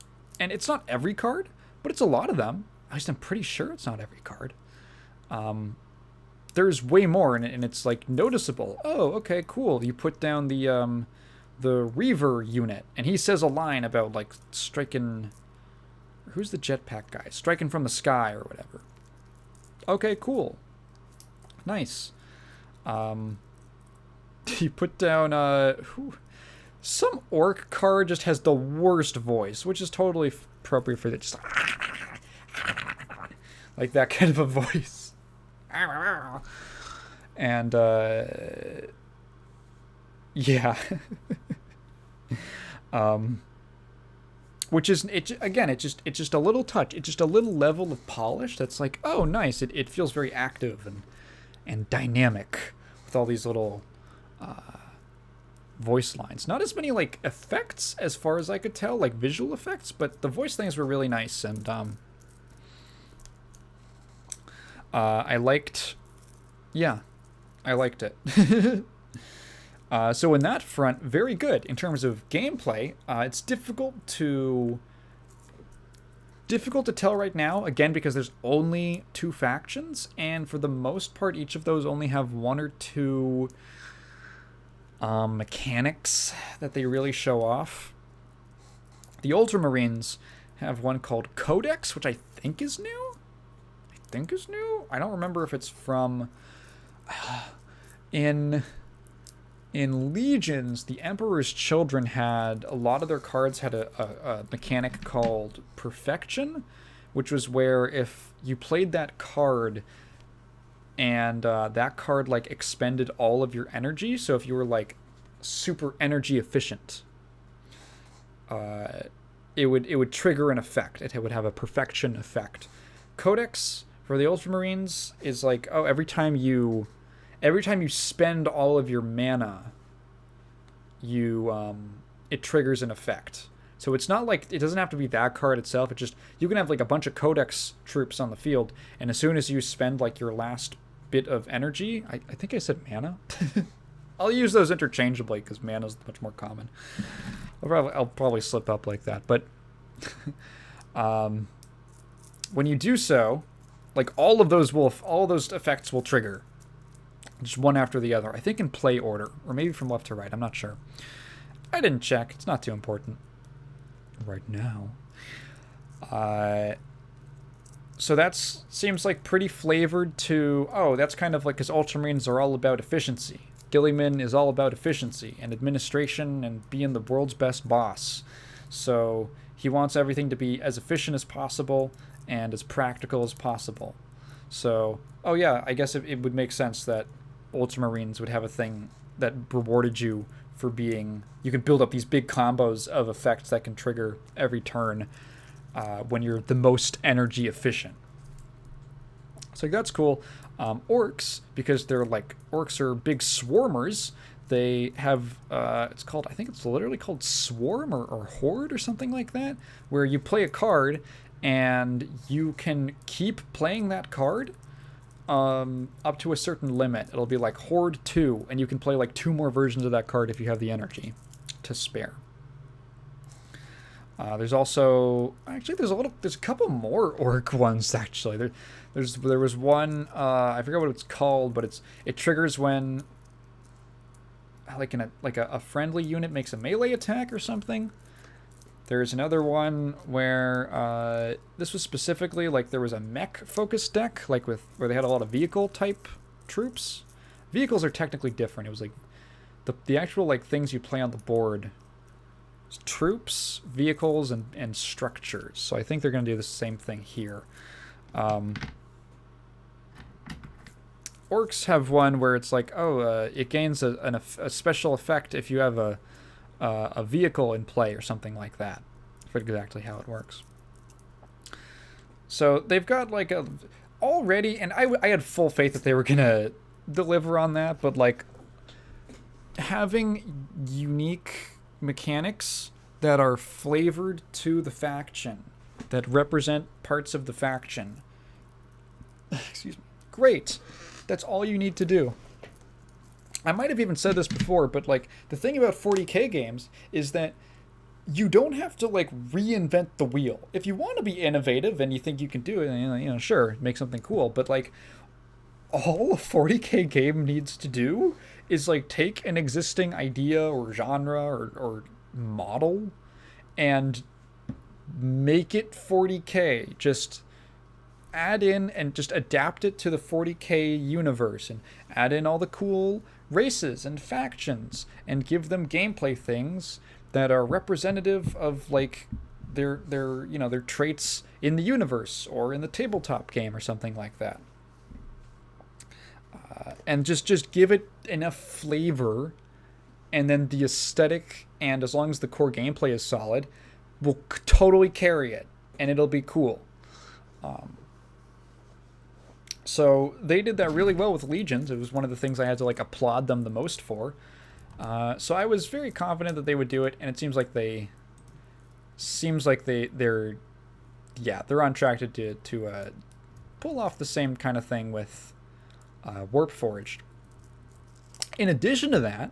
and it's not every card, but it's a lot of them. At least I'm pretty sure it's not every card. There's way more, and it's like noticeable. Oh, okay, cool. You put down the Reaver unit, and he says a line about like striking. Who's the jetpack guy? Striking from the sky or whatever. Okay, cool. Nice. You put down some orc card just has the worst voice, which is totally appropriate for that. Just like that kind of a voice. And yeah. Which is it's just a little touch. It's just a little level of polish that's like, oh, nice. It feels very active and dynamic with all these little voice lines. Not as many like effects as far as I could tell, like visual effects, but the voice things were really nice, and I liked it. So in that front, very good. In terms of gameplay, it's difficult to tell right now, again, because there's only two factions, and for the most part, each of those only have one or two mechanics that they really show off. The Ultramarines have one called Codex, which I think is new. I don't remember if it's from... In Legions, the Emperor's Children had... A lot of their cards had a mechanic called Perfection, which was where if you played that card and that card like expended all of your energy, so if you were like super energy efficient, it would trigger an effect. It would have a perfection effect. Codex for the Ultramarines is like, oh, every time you spend all of your mana, it triggers an effect. So it's not like, it doesn't have to be that card itself. It just, you can have like a bunch of Codex troops on the field, and as soon as you spend like your last bit of energy, I think I said mana. I'll use those interchangeably because mana is much more common. I'll probably slip up like that. But when you do so, like all of those effects will trigger, just one after the other. I think in play order, or maybe from left to right. I'm not sure. I didn't check. It's not too important right now. So that seems like pretty flavored to, oh, that's kind of like, because Ultramarines are all about efficiency. Gilliman is all about efficiency and administration and being the world's best boss. So he wants everything to be as efficient as possible and as practical as possible. So, oh yeah, I guess it would make sense that Ultramarines would have a thing that rewarded you for being... You can build up these big combos of effects that can trigger every turn when you're the most energy efficient. So that's cool. Orcs, because they're like... Orcs are big swarmers. They have... it's called... I think it's literally called Swarm or Horde or something like that, where you play a card and you can keep playing that card up to a certain limit. It'll be like Horde 2, and you can play like 2 more versions of that card if you have the energy to spare. There's also... Actually, there's a couple more orc ones, actually. There was one, I forget what it's called, but it triggers when a friendly unit makes a melee attack or something. There's another one where this was specifically like there was a mech focused deck, like where they had a lot of vehicle type troops. Vehicles are technically different. It was like the actual like things you play on the board. Troops, vehicles, and structures. So I think they're going to do the same thing here. Orcs have one where it's like, it gains a special effect if you have a vehicle in play or something like that. I forget exactly how it works. So they've got like already, and I had full faith that they were going to deliver on that, but like having unique mechanics that are flavored to the faction, that represent parts of the faction. Excuse me. Great. That's all you need to do. I might have even said this before, but like the thing about 40K games is that you don't have to like reinvent the wheel. If you want to be innovative and you think you can do it, sure, make something cool. But like all a 40K game needs to do is like take an existing idea or genre or model and make it 40K. Just add in and just adapt it to the 40K universe and add in all the cool races and factions and give them gameplay things that are representative of like their traits in the universe or in the tabletop game or something like that. And just give it enough flavor, and then the aesthetic, and as long as the core gameplay is solid, will totally carry it, and it'll be cool. So they did that really well with Legions. It was one of the things I had to like applaud them the most for. So I was very confident that they would do it, and it seems like they're on track to pull off the same kind of thing with Warpforge. In addition to that,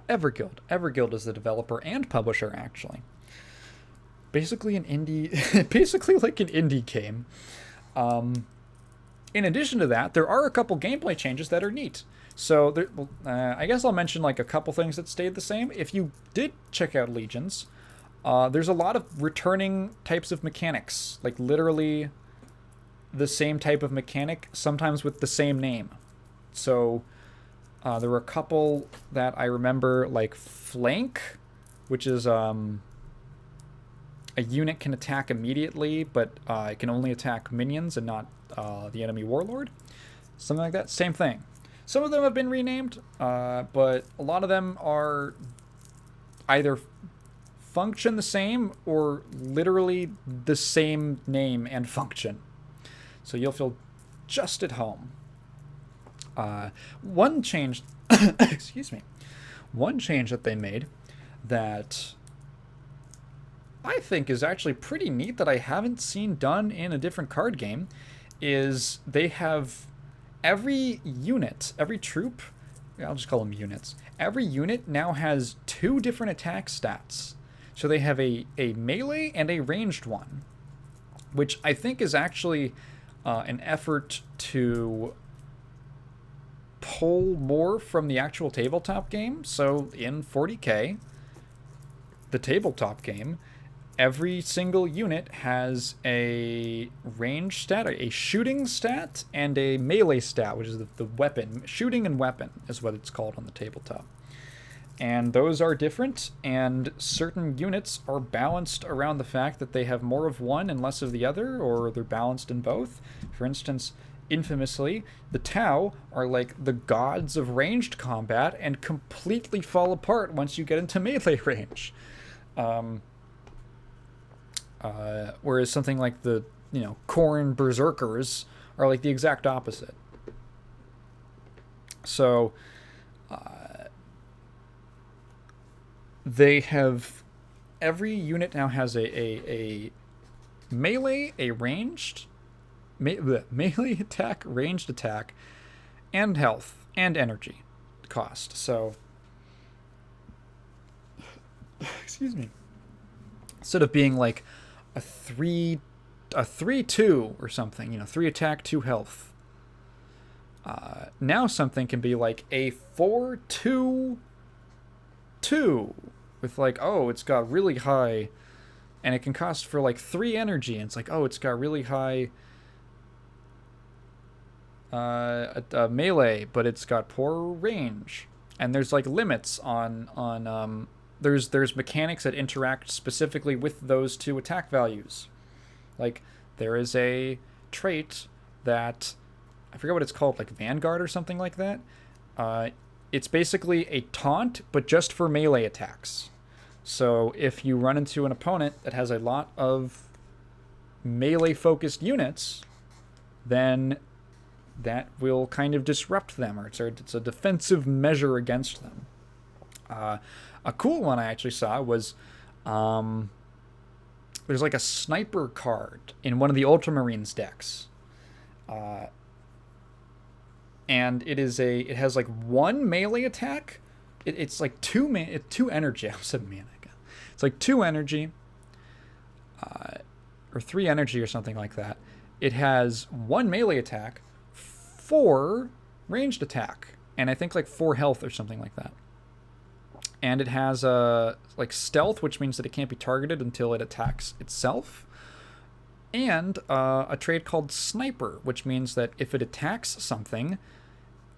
Everguild. Everguild is the developer and publisher, actually. Basically like an indie game. In addition to that, there are a couple gameplay changes that are neat. So there, I guess I'll mention like a couple things that stayed the same. If you did check out Legions, there's a lot of returning types of mechanics, like literally the same type of mechanic, sometimes with the same name. So there were a couple that I remember, like Flank, which is a unit can attack immediately, but it can only attack minions and not the enemy warlord. Something like that. Same thing. Some of them have been renamed, but a lot of them are either function the same or literally the same name and function. So you'll feel just at home. One change, excuse me, one change that they made that I think is actually pretty neat that I haven't seen done in a different card game is they have every unit, every troop, I'll just call them units, every unit now has 2 different attack stats. So they have a melee and a ranged one, which I think is actually an effort to pull more from the actual tabletop game. So in 40K, the tabletop game, every single unit has a range stat, a shooting stat, and a melee stat, which is the weapon. Shooting and weapon is what it's called on the tabletop. And those are different, and certain units are balanced around the fact that they have more of one and less of the other, or they're balanced in both. For instance, infamously, the Tau are like the gods of ranged combat and completely fall apart once you get into melee range. Whereas something like the, Khorne Berserkers are like the exact opposite. So, they have, every unit now has a melee, a ranged, melee attack, ranged attack, and health, and energy cost. So, excuse me. Instead of being like a 3-2 or something, 3 attack, 2 health. Now something can be like a 4-2-2 with like, it's got really high, and it can cost for like 3 energy, and it's like, it's got really high melee, but it's got poor range. And there's like limits on there's mechanics that interact specifically with those 2 attack values. Like there is a trait that I forget what it's called, like Vanguard or something like that. It's basically a taunt, but just for melee attacks. So if you run into an opponent that has a lot of melee-focused units, then that will kind of disrupt them, or it's a defensive measure against them. A cool one I actually saw was there's like a sniper card in one of the Ultramarines decks. And it has like 1 melee attack. It's like 2 energy. I said mana. It's like 2 energy, or 3 energy or something like that. It has 1 melee attack, 4 ranged attack, and I think like 4 health or something like that. And it has like stealth, which means that it can't be targeted until it attacks itself. And a trait called Sniper, which means that if it attacks something,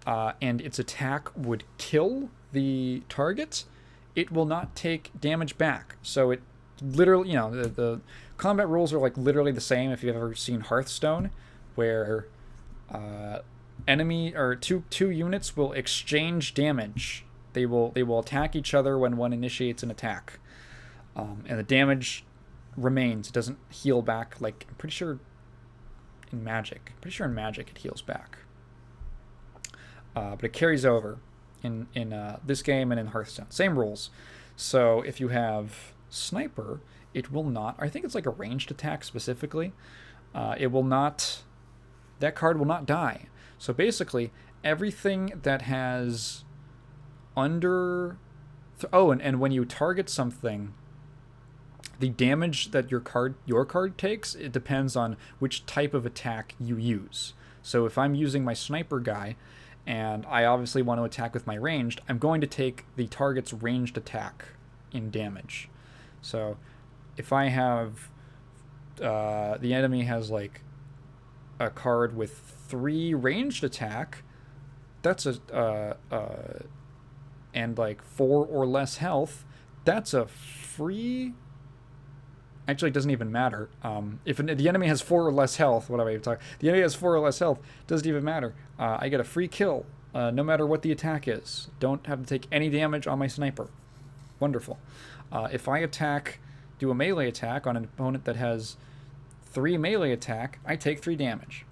and its attack would kill the target, it will not take damage back. So it literally, the combat rules are like literally the same if you've ever seen Hearthstone, where enemy or two units will exchange damage. They will attack each other when one initiates an attack, and the damage remains. It doesn't heal back. Like I'm pretty sure in Magic it heals back, but it carries over in this game and in Hearthstone. Same rules. So if you have Sniper, it will not. I think it's like a ranged attack specifically. It will not. That card will not die. So basically, everything that has under. And when you target something, the damage that your card takes, it depends on which type of attack you use. So if I'm using my Sniper guy, and I obviously want to attack with my ranged, I'm going to take the target's ranged attack in damage. So if I have the enemy has like a card with 3 ranged attack, that's and like 4 or less health, that's a free. Actually, it doesn't even matter. If the enemy has 4 or less health, what am I even talking? The enemy has 4 or less health, doesn't even matter. I get a free kill, no matter what the attack is. Don't have to take any damage on my sniper. Wonderful. If I do a melee attack on an opponent that has 3 melee attack, I take 3 damage.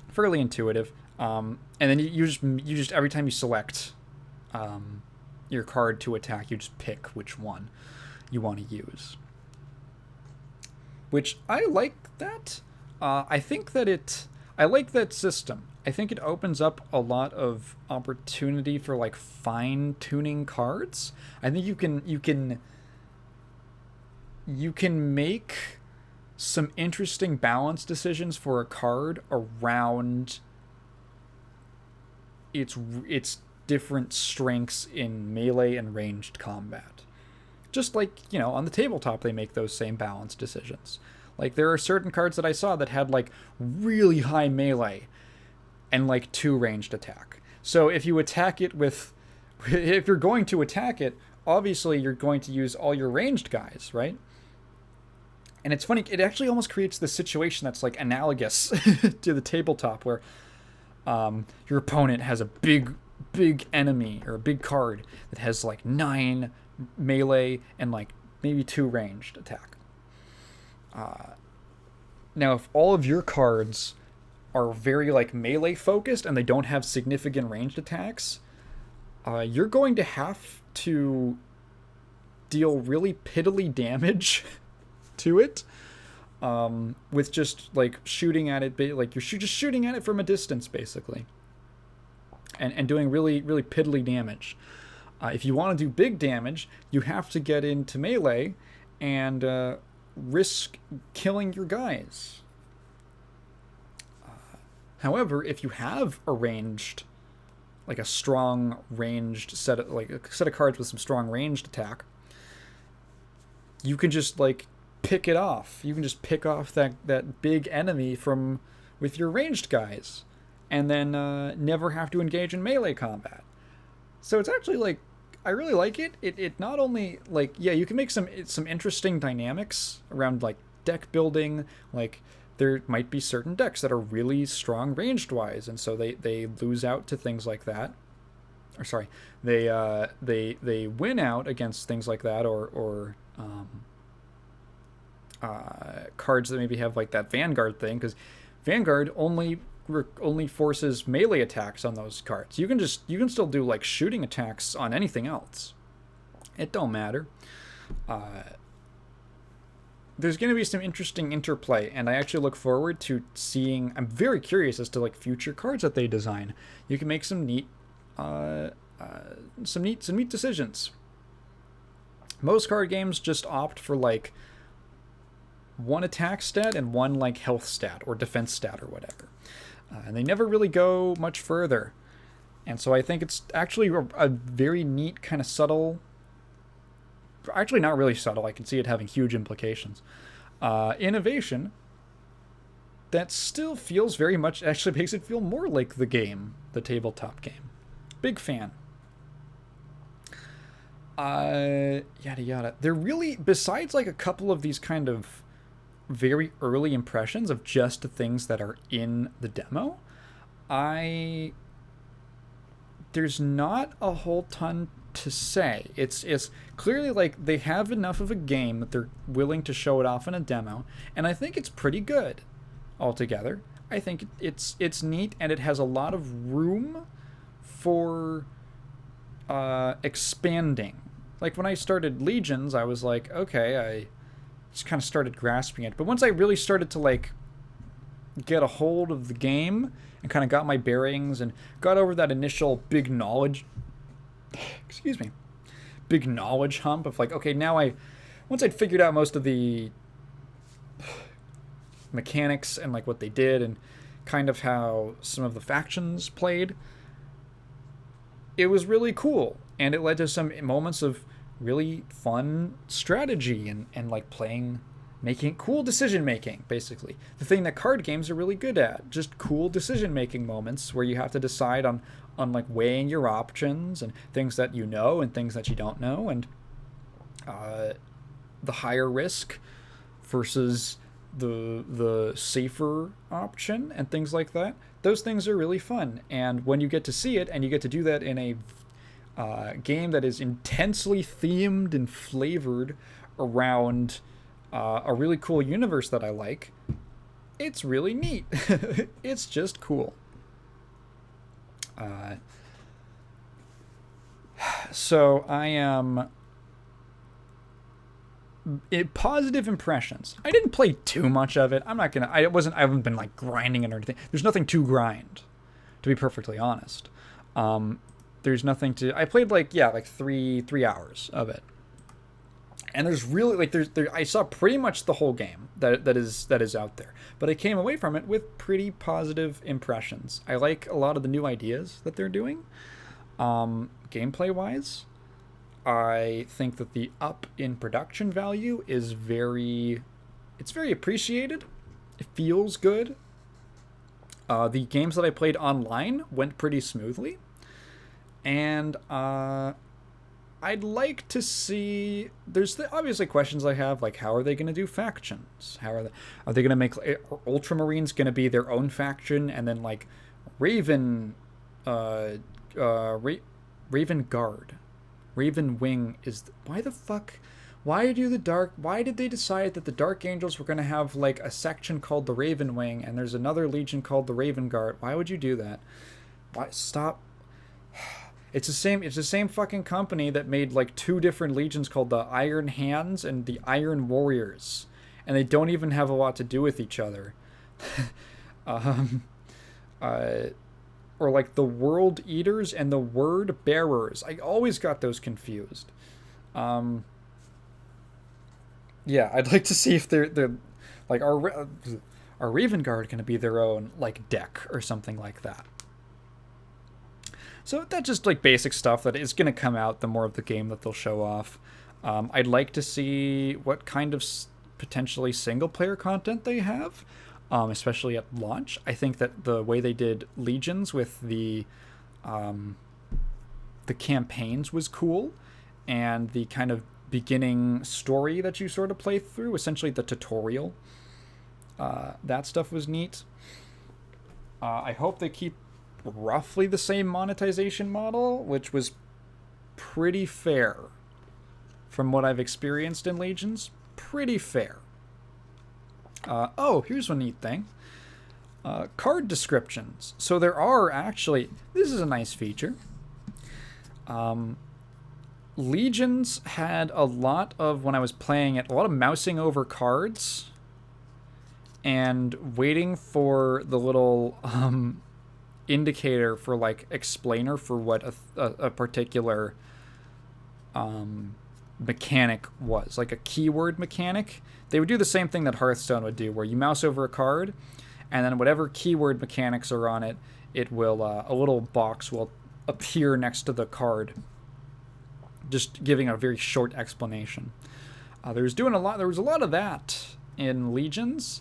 Fairly intuitive. And then you just every time you select your card to attack, you just pick which one you want to use. Which I like that. I think that I like that system. I think it opens up a lot of opportunity for like fine-tuning cards. I think you can make some interesting balance decisions for a card around its different strengths in melee and ranged combat. Just like, on the tabletop, they make those same balance decisions. Like, there are certain cards that I saw that had, like, really high melee and, like, 2 ranged attack. So if you attack it if you're going to attack it, obviously you're going to use all your ranged guys, right? And it's funny, it actually almost creates this situation that's, like, analogous to the tabletop, where your opponent has a big enemy, or a big card that has, like, 9 melee and like maybe 2 ranged attack. Now if all of your cards are very like melee focused and they don't have significant ranged attacks, you're going to have to deal really piddly damage to it, with just like shooting at it, like you're just shooting at it from a distance basically, and doing really piddly damage. If you want to do big damage, you have to get into melee and risk killing your guys. However, if you have like a strong ranged set of cards with some strong ranged attack, you can just like pick it off. You can just pick off that big enemy with your ranged guys, and then never have to engage in melee combat. So it's actually like, I really like it. It not only like, yeah, you can make some interesting dynamics around like deck building. Like there might be certain decks that are really strong ranged wise, and so they lose out to things like that. Or sorry, they win out against things like that, or cards that maybe have like that Vanguard thing, because Vanguard only forces melee attacks on those cards. You can still do like shooting attacks on anything else. It don't matter. There's going to be some interesting interplay, and I actually look forward to seeing. I'm very curious as to like future cards that they design. You can make some neat decisions. Most card games just opt for like 1 attack stat and 1 like health stat or defense stat or whatever. And they never really go much further. And so I think it's actually a very neat kind of subtle, actually not really subtle, I can see it having huge implications, innovation that still feels very much, actually makes it feel more like the game, the tabletop game. Big fan. Yada yada. They're really, besides like a couple of these kind of very early impressions of just the things that are in the demo, there's not a whole ton to say. It's clearly like they have enough of a game that they're willing to show it off in a demo, and I think it's pretty good altogether. I think it's neat, and it has a lot of room for expanding. Like when I started Legions, I was like, okay, I just kind of started grasping it. But once I really started to like get a hold of the game and kind of got my bearings and got over that initial big knowledge hump of like, okay, now once I'd figured out most of the mechanics and like what they did and kind of how some of the factions played, it was really cool, and it led to some moments of really fun strategy and like playing, making cool decision making, basically the thing that card games are really good at, just cool decision making moments where you have to decide on like weighing your options and things that you know and things that you don't know, and the higher risk versus the safer option and things like that. Those things are really fun, and when you get to see it and you get to do that in a game that is intensely themed and flavored around a really cool universe that I like, it's really neat. It's just cool. So I am positive impressions. I didn't play too much of it. I haven't been like grinding it or anything. There's nothing to grind, to be perfectly honest. There's nothing to. I played like 3 hours of it, and there's really like I saw pretty much the whole game that is out there. But I came away from it with pretty positive impressions. I like a lot of the new ideas that they're doing, gameplay wise. I think that the up in production value is very appreciated. It feels good. The games that I played online went pretty smoothly. And I'd like to see, there's obviously questions I have, like how are they going to do factions? Are they going to make Ultramarines going to be their own faction, and then like Raven Guard. Raven Wing is why did they decide that the Dark Angels were going to have like a section called the Raven Wing and there's another legion called the Raven Guard? Why would you do that? Why stop? It's the same fucking company that made like 2 different legions called the Iron Hands and the Iron Warriors, and they don't even have a lot to do with each other. Or like the World Eaters and the Word Bearers. I always got those confused. Yeah, I'd like to see if they're like our Raven Guard going to be their own like deck or something like that. So that's just like basic stuff that is going to come out the more of the game that they'll show off. I'd like to see what kind of potentially single player content they have. Especially at launch. I think that the way they did Legions with the campaigns was cool, and the kind of beginning story that you sort of play through, essentially the tutorial, that stuff was neat. I hope they keep roughly the same monetization model, which was pretty fair from what I've experienced in Legions. Pretty fair. Here's one neat thing. Card descriptions. So there are actually... This is a nice feature. Legions had a lot of, when I was playing it, a lot of mousing over cards and waiting for the little indicator for, like, explainer for what a particular mechanic was. Like a keyword mechanic. They would do the same thing that Hearthstone would do, where you mouse over a card, and then whatever keyword mechanics are on it, it will a little box will appear next to the card, just giving a very short explanation. There was a lot of that in Legions,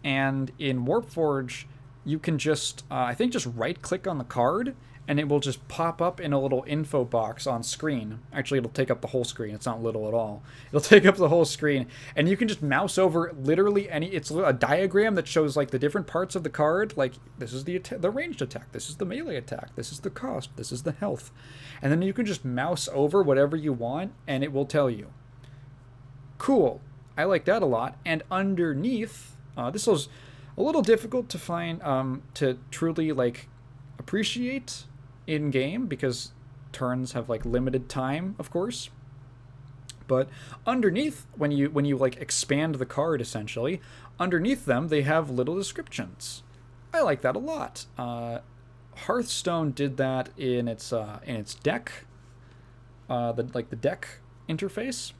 and in Warpforge, you can just I think just right click on the card, and it will just pop up in a little info box on screen. Actually, it'll take up the whole screen. It's not little at all. It'll take up the whole screen, and you can just mouse over literally any... It's a diagram that shows like the different parts of the card. Like, this is the ranged attack. This is the melee attack. This is the cost. This is the health. And then you can just mouse over whatever you want, and it will tell you. Cool. I like that a lot. And underneath, this was a little difficult to find, to truly like appreciate in game, because turns have like limited time, of course. But underneath, when you like expand the card, essentially underneath them they have little descriptions. I like that a lot. Hearthstone did that in its deck, the deck interface.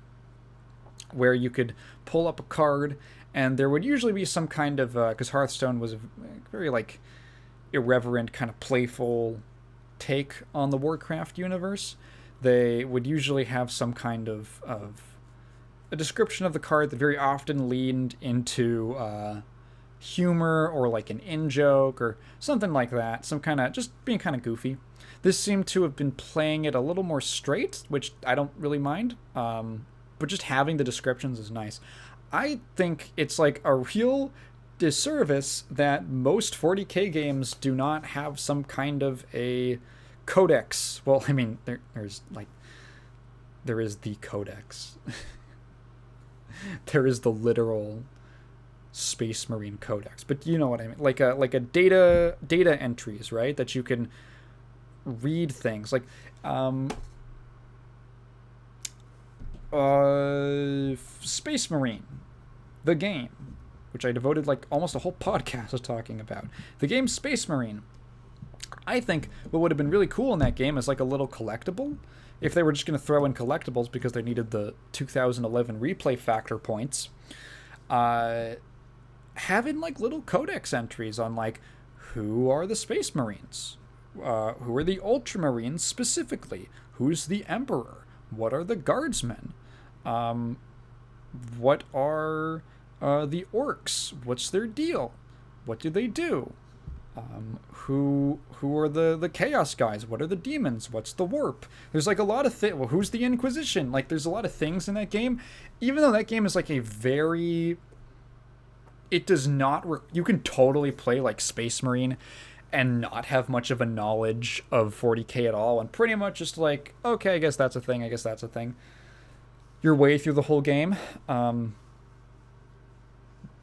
where you could pull up a card, and there would usually be some kind of because Hearthstone was a very like irreverent, kind of playful take on the Warcraft universe. They would usually have some kind of a description of the card that very often leaned into humor or like an in joke or something like that. Some kind of just being kind of goofy. This seemed to have been playing it a little more straight, which I don't really mind. But just having the descriptions is nice. I think it's like a real disservice that most 40k games do not have some kind of a codex. Well, I mean, there is the codex. There is the literal Space Marine codex, but you know what I mean, like a data entries, right? That you can read things like Space Marine, the game, which I devoted like almost a whole podcast to talking about. The game Space Marine. I think what would have been really cool in that game is like a little collectible. If they were just going to throw in collectibles because they needed the 2011 replay factor points, having like little codex entries on like who are the Space Marines, who are the Ultramarines specifically, who's the Emperor, what are the Guardsmen, what are the Orcs, what's their deal, what do they do, who are the Chaos guys, what are the demons, what's the Warp. There's like a lot of things. Well, who's the Inquisition? Like there's a lot of things in that game, even though that game is like a very, it does not you can totally play like Space Marine and not have much of a knowledge of 40k at all, and pretty much just like, okay, I guess that's a thing, your way through the whole game.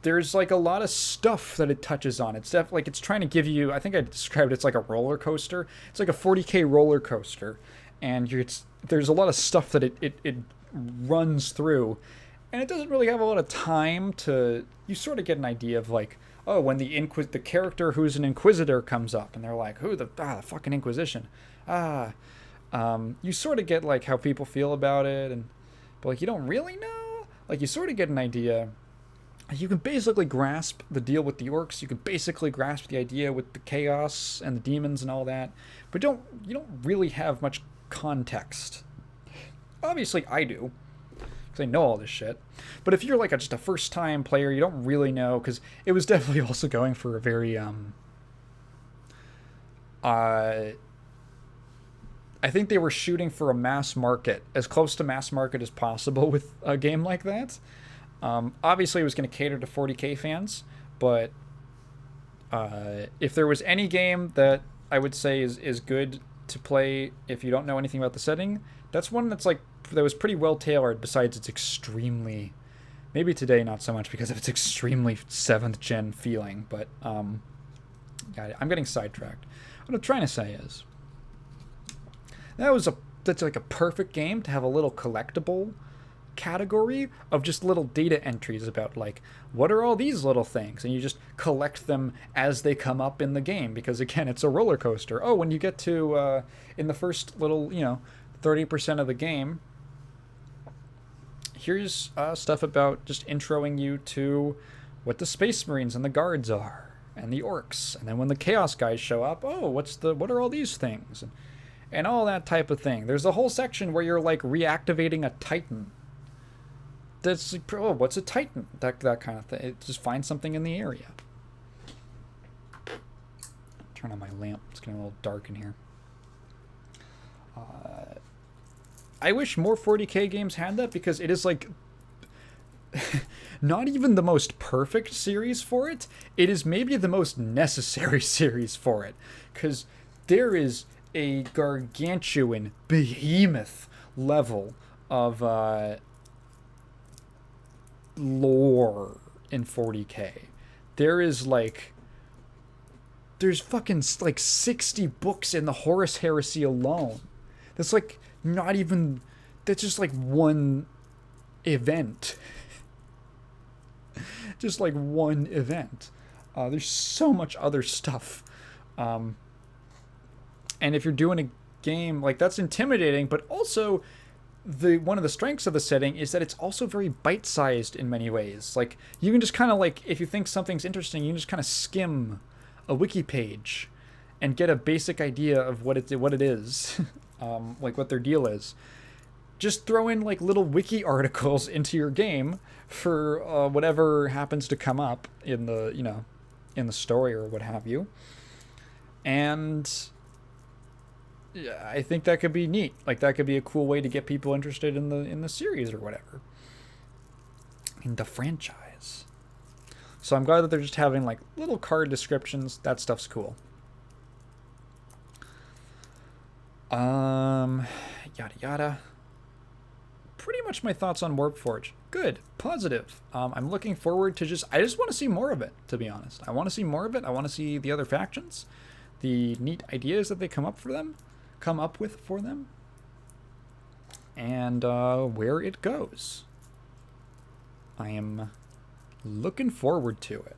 There's like a lot of stuff that it touches on. It's definitely like it's trying to give you, I think I described it's like a roller coaster. It's like a 40k roller coaster, and there's a lot of stuff that it runs through, and it doesn't really have a lot of time to. You sort of get an idea of like, oh, when the character who's an Inquisitor comes up, and they're like, who the fucking Inquisition, you sort of get like how people feel about it, but like you don't really know. Like you sort of get an idea. You can basically grasp the deal with the Orcs. You can basically grasp the idea with the Chaos and the demons and all that, but you don't really have much context. Obviously, I do, because I know all this shit. But if you're like just a first-time player, you don't really know, because it was definitely also going for a very I think they were shooting for a mass market, as close to mass market as possible with a game like that. Obviously, it was going to cater to 40k fans, but if there was any game that I would say is good to play if you don't know anything about the setting, that's one that was pretty well tailored. Besides, it's extremely, maybe today not so much because of its extremely 7th gen feeling. But I'm getting sidetracked. What I'm trying to say is that's like a perfect game to have a little collectible category of just little data entries about like what are all these little things, and you just collect them as they come up in the game, because again, it's a roller coaster. Oh, when you get to in the first little 30% of the game, here's stuff about just introing you to what the Space Marines and the Guards are and the Orcs, and then when the Chaos guys show up, oh, what are all these things, and all that type of thing. There's a whole section where you're like reactivating a Titan. That's like, oh, what's a Titan? That kind of thing. Just find something in the area. Turn on my lamp. It's getting a little dark in here. I wish more 40k games had that, because it is like not even the most perfect series for it. It is maybe the most necessary series for it, because there is a gargantuan behemoth level of lore in 40k. There's fucking like 60 books in the Horus Heresy alone. That's like not even, that's just like one event. Just like one event. There's so much other stuff. And if you're doing a game like that's intimidating, but also the one of the strengths of the setting is that it's also very bite-sized in many ways. Like, you can just kind of, like, if you think something's interesting, you can just kind of skim a wiki page and get a basic idea of what it is, like what their deal is. Just throw in like little wiki articles into your game for whatever happens to come up in the in the story or what have you, and yeah, I think that could be neat. Like, that could be a cool way to get people interested in the series or whatever, in the franchise. So I'm glad that they're just having like little card descriptions. That stuff's cool. Yada yada. Pretty much my thoughts on Warpforge. Good, positive. I'm looking forward to I just want to see more of it, to be honest. I want to see more of it. I want to see the other factions, the neat ideas that they come up with for them, and where it goes. I am looking forward to it.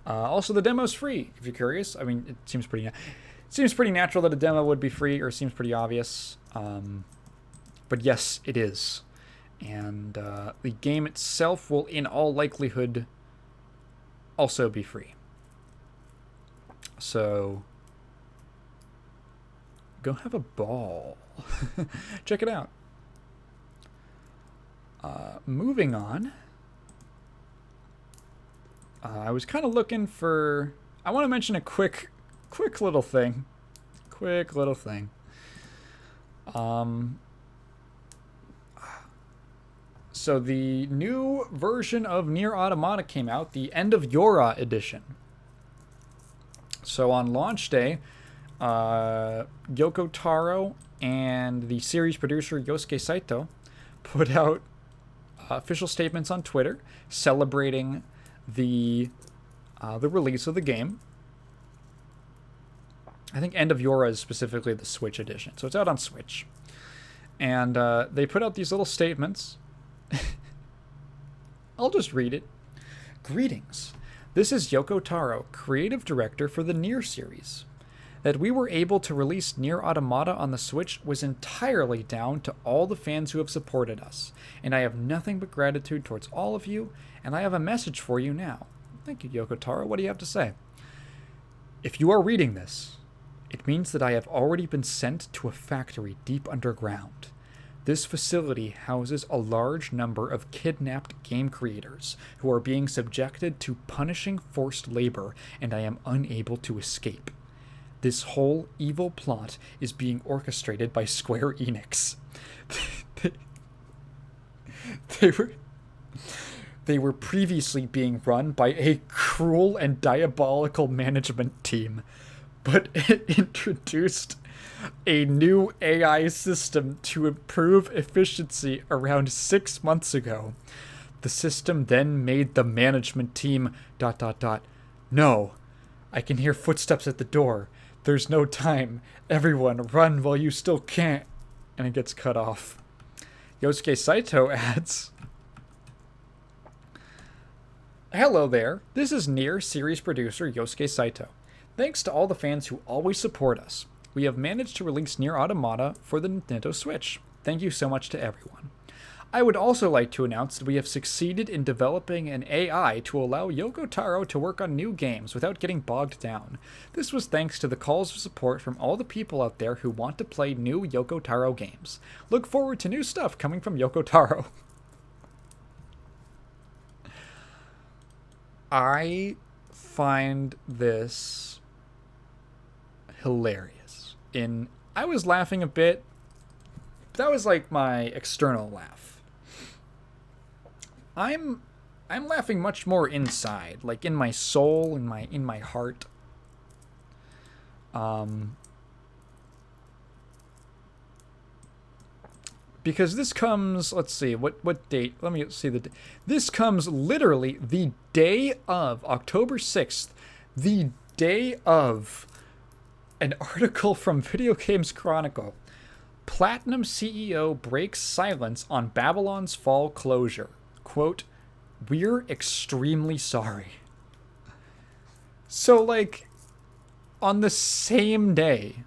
Also, the demo's free, if you're curious. I mean, it seems pretty natural that a demo would be free, or seems pretty obvious. But yes, it is. And the game itself will, in all likelihood, also be free. So, go have a ball. Check it out. Moving on. I was kind of looking for... I want to mention a quick little thing. So the new version of Nier Automata came out, the End of Yora edition. So on launch day, Yoko Taro and the series producer Yosuke Saito put out official statements on Twitter celebrating the release of the game. I think End of Yora is specifically the Switch edition, so it's out on Switch. And they put out these little statements. I'll just read it. Greetings. This is Yoko Taro, creative director for the Nier series. That we were able to release Nier Automata on the Switch was entirely down to all the fans who have supported us, and I have nothing but gratitude towards all of you, and I have a message for you now. Thank you, Yoko Taro. What do you have to say? If you are reading this, it means that I have already been sent to a factory deep underground. This facility houses a large number of kidnapped game creators who are being subjected to punishing forced labor, and I am unable to escape. This whole evil plot is being orchestrated by Square Enix. They were previously being run by a cruel and diabolical management team, but it introduced a new AI system to improve efficiency around 6 months ago. The system then made the management team ... No. I can hear footsteps at the door. There's no time. Everyone, run while you still can't. And it gets cut off. Yosuke Saito adds, hello there. This is Nier series producer Yosuke Saito. Thanks to all the fans who always support us. We have managed to release Nier Automata for the Nintendo Switch. Thank you so much to everyone. I would also like to announce that we have succeeded in developing an AI to allow Yoko Taro to work on new games without getting bogged down. This was thanks to the calls of support from all the people out there who want to play new Yoko Taro games. Look forward to new stuff coming from Yoko Taro. I find this hilarious. I was laughing a bit. That was like my external laugh. I'm laughing much more inside, like in my soul, in my heart. Because this comes, let's see, what date? Let me see the date. This comes literally the day of October 6th, the day of an article from Video Games Chronicle. Platinum CEO breaks silence on Babylon's Fall closure. Quote, we're extremely sorry. So, like, on the same day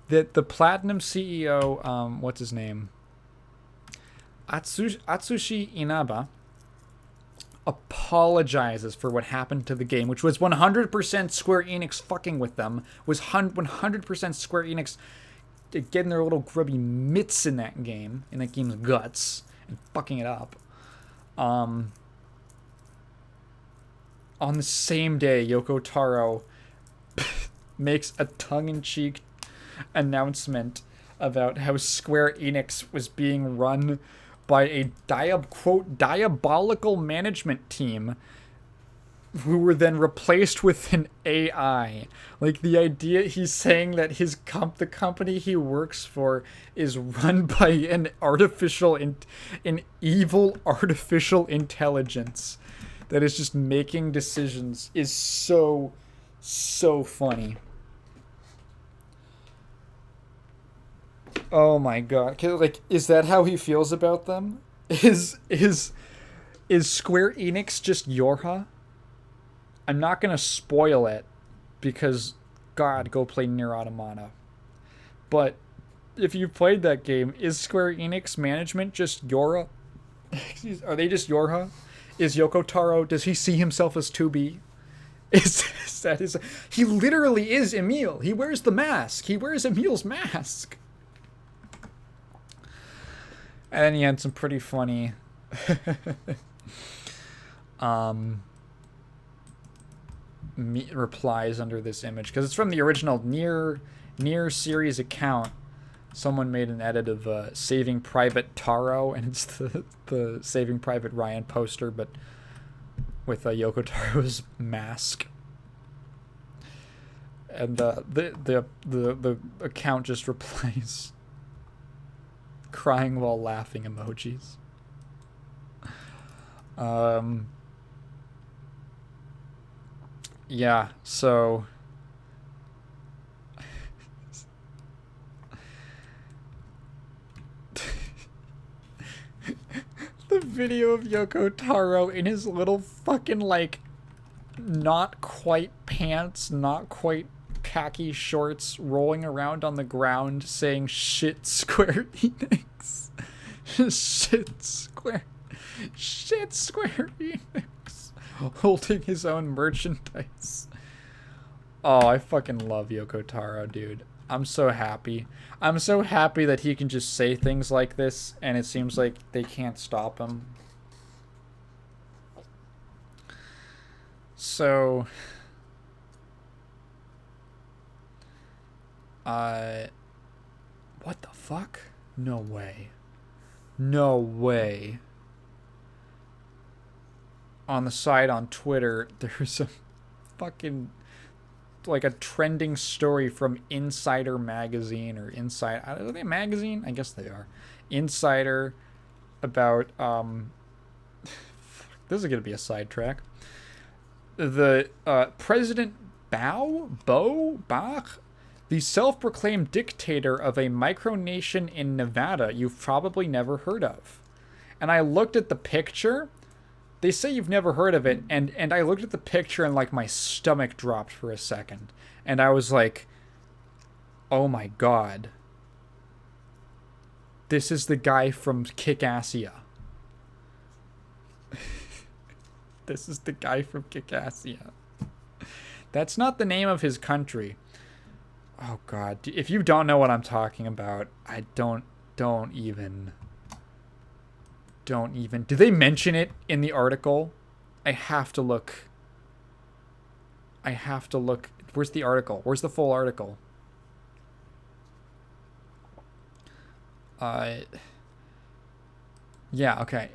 that the Platinum CEO, what's his name? Atsushi Inaba apologizes for what happened to the game, which was 100% Square Enix fucking with them, was 100% Square Enix getting their little grubby mitts in that game's guts, and fucking it up. On the same day, Yoko Taro makes a tongue-in-cheek announcement about how Square Enix was being run by a quote diabolical management team who were then replaced with an AI. Like, the idea, he's saying that the company he works for is run by an evil artificial intelligence that is just making decisions is so funny. Oh my god. Like, is that how he feels about them? Is Square Enix just Yorha? I'm not gonna spoil it because, God, go play Nier Automata. But if you played that game, is Square Enix management just Yorha? Are they just Yorha? Is Yoko Taro, does he see himself as 2B? Is that his... He literally is Emil. He wears the mask. He wears Emil's mask. And he had some pretty funny replies under this image, because it's from the original Nier series account. Someone made an edit of Saving Private Taro, and it's the Saving Private Ryan poster, but with Yoko Taro's mask. And the account just replies crying while laughing emojis. Yeah, so the video of Yoko Taro in his little fucking, like, not quite pants, not quite khaki shorts, rolling around on the ground saying shit Square Enix. Shit Square Enix. Holding his own merchandise. Oh, I fucking love Yoko Taro, dude. I'm so happy. I'm so happy that he can just say things like this, and it seems like they can't stop him. So... what the fuck? No way. No way. On the side on Twitter, there's a fucking, like, a trending story from Insider Magazine, or Inside, are they a magazine? I guess they are. Insider, about, this is gonna be a sidetrack. The, President Bach, the self-proclaimed dictator of a micronation in Nevada you've probably never heard of. And I looked at the picture. They say you've never heard of it, and I looked at the picture and, like, my stomach dropped for a second. And I was like, oh my god. This is the guy from Kick-Assia. This is the guy from Kick-Assia. That's not the name of his country. Oh god, if you don't know what I'm talking about, I don't even... Did they mention it in the article? I have to look. Where's the article? Where's the full article? Yeah, okay.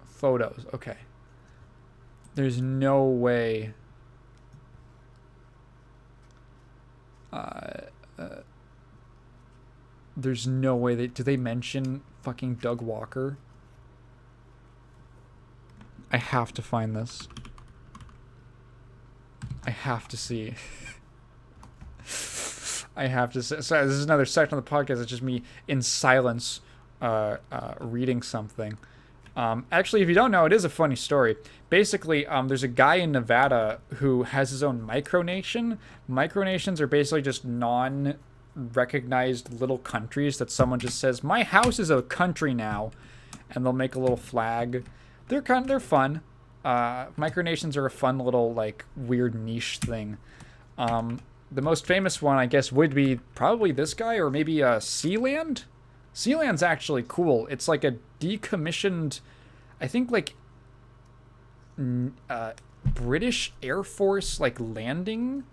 Photos, okay. There's no way. There's no way do they mention fucking Doug Walker? I have to find this. I have to see. I have to say. Sorry, this is another section of the podcast. It's just me in silence reading something. Actually, if you don't know, it is a funny story. Basically, there's a guy in Nevada who has his own micronation. Micronations are basically just recognized little countries that someone just says, my house is a country now, and they'll make a little flag. They're fun. Micronations are a fun little, like, weird niche thing. The most famous one, I guess, would be probably this guy, or maybe Sealand. Sealand's actually cool. It's like a decommissioned, I think, like, British Air Force, like, landing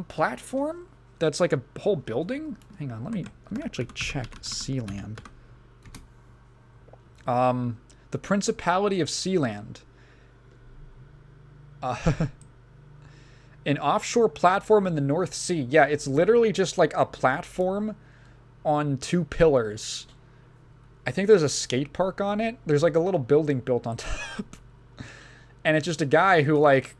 platform that's like a whole building. Hang on, let me actually check Sealand. The Principality of Sealand. An offshore platform in the North Sea. Yeah, it's literally just like a platform on 2 pillars. I think there's a skate park on it. There's like a little building built on top. And it's just a guy who, like,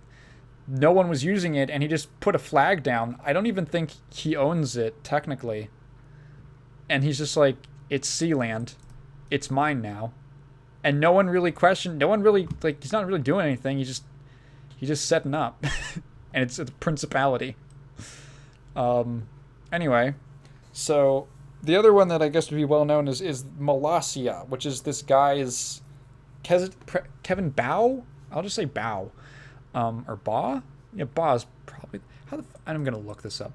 no one was using it, and he just put a flag down. I don't even think he owns it, technically. And he's just like, it's Sealand. It's mine now. And no one really questioned, like, he's not really doing anything. He's just setting up. And it's a principality. Anyway, so the other one that I guess would be well known is Molossia, which is this guy's Kevin Bao? I'll just say Bao. Or Ba? Yeah, Ba is probably... I'm going to look this up.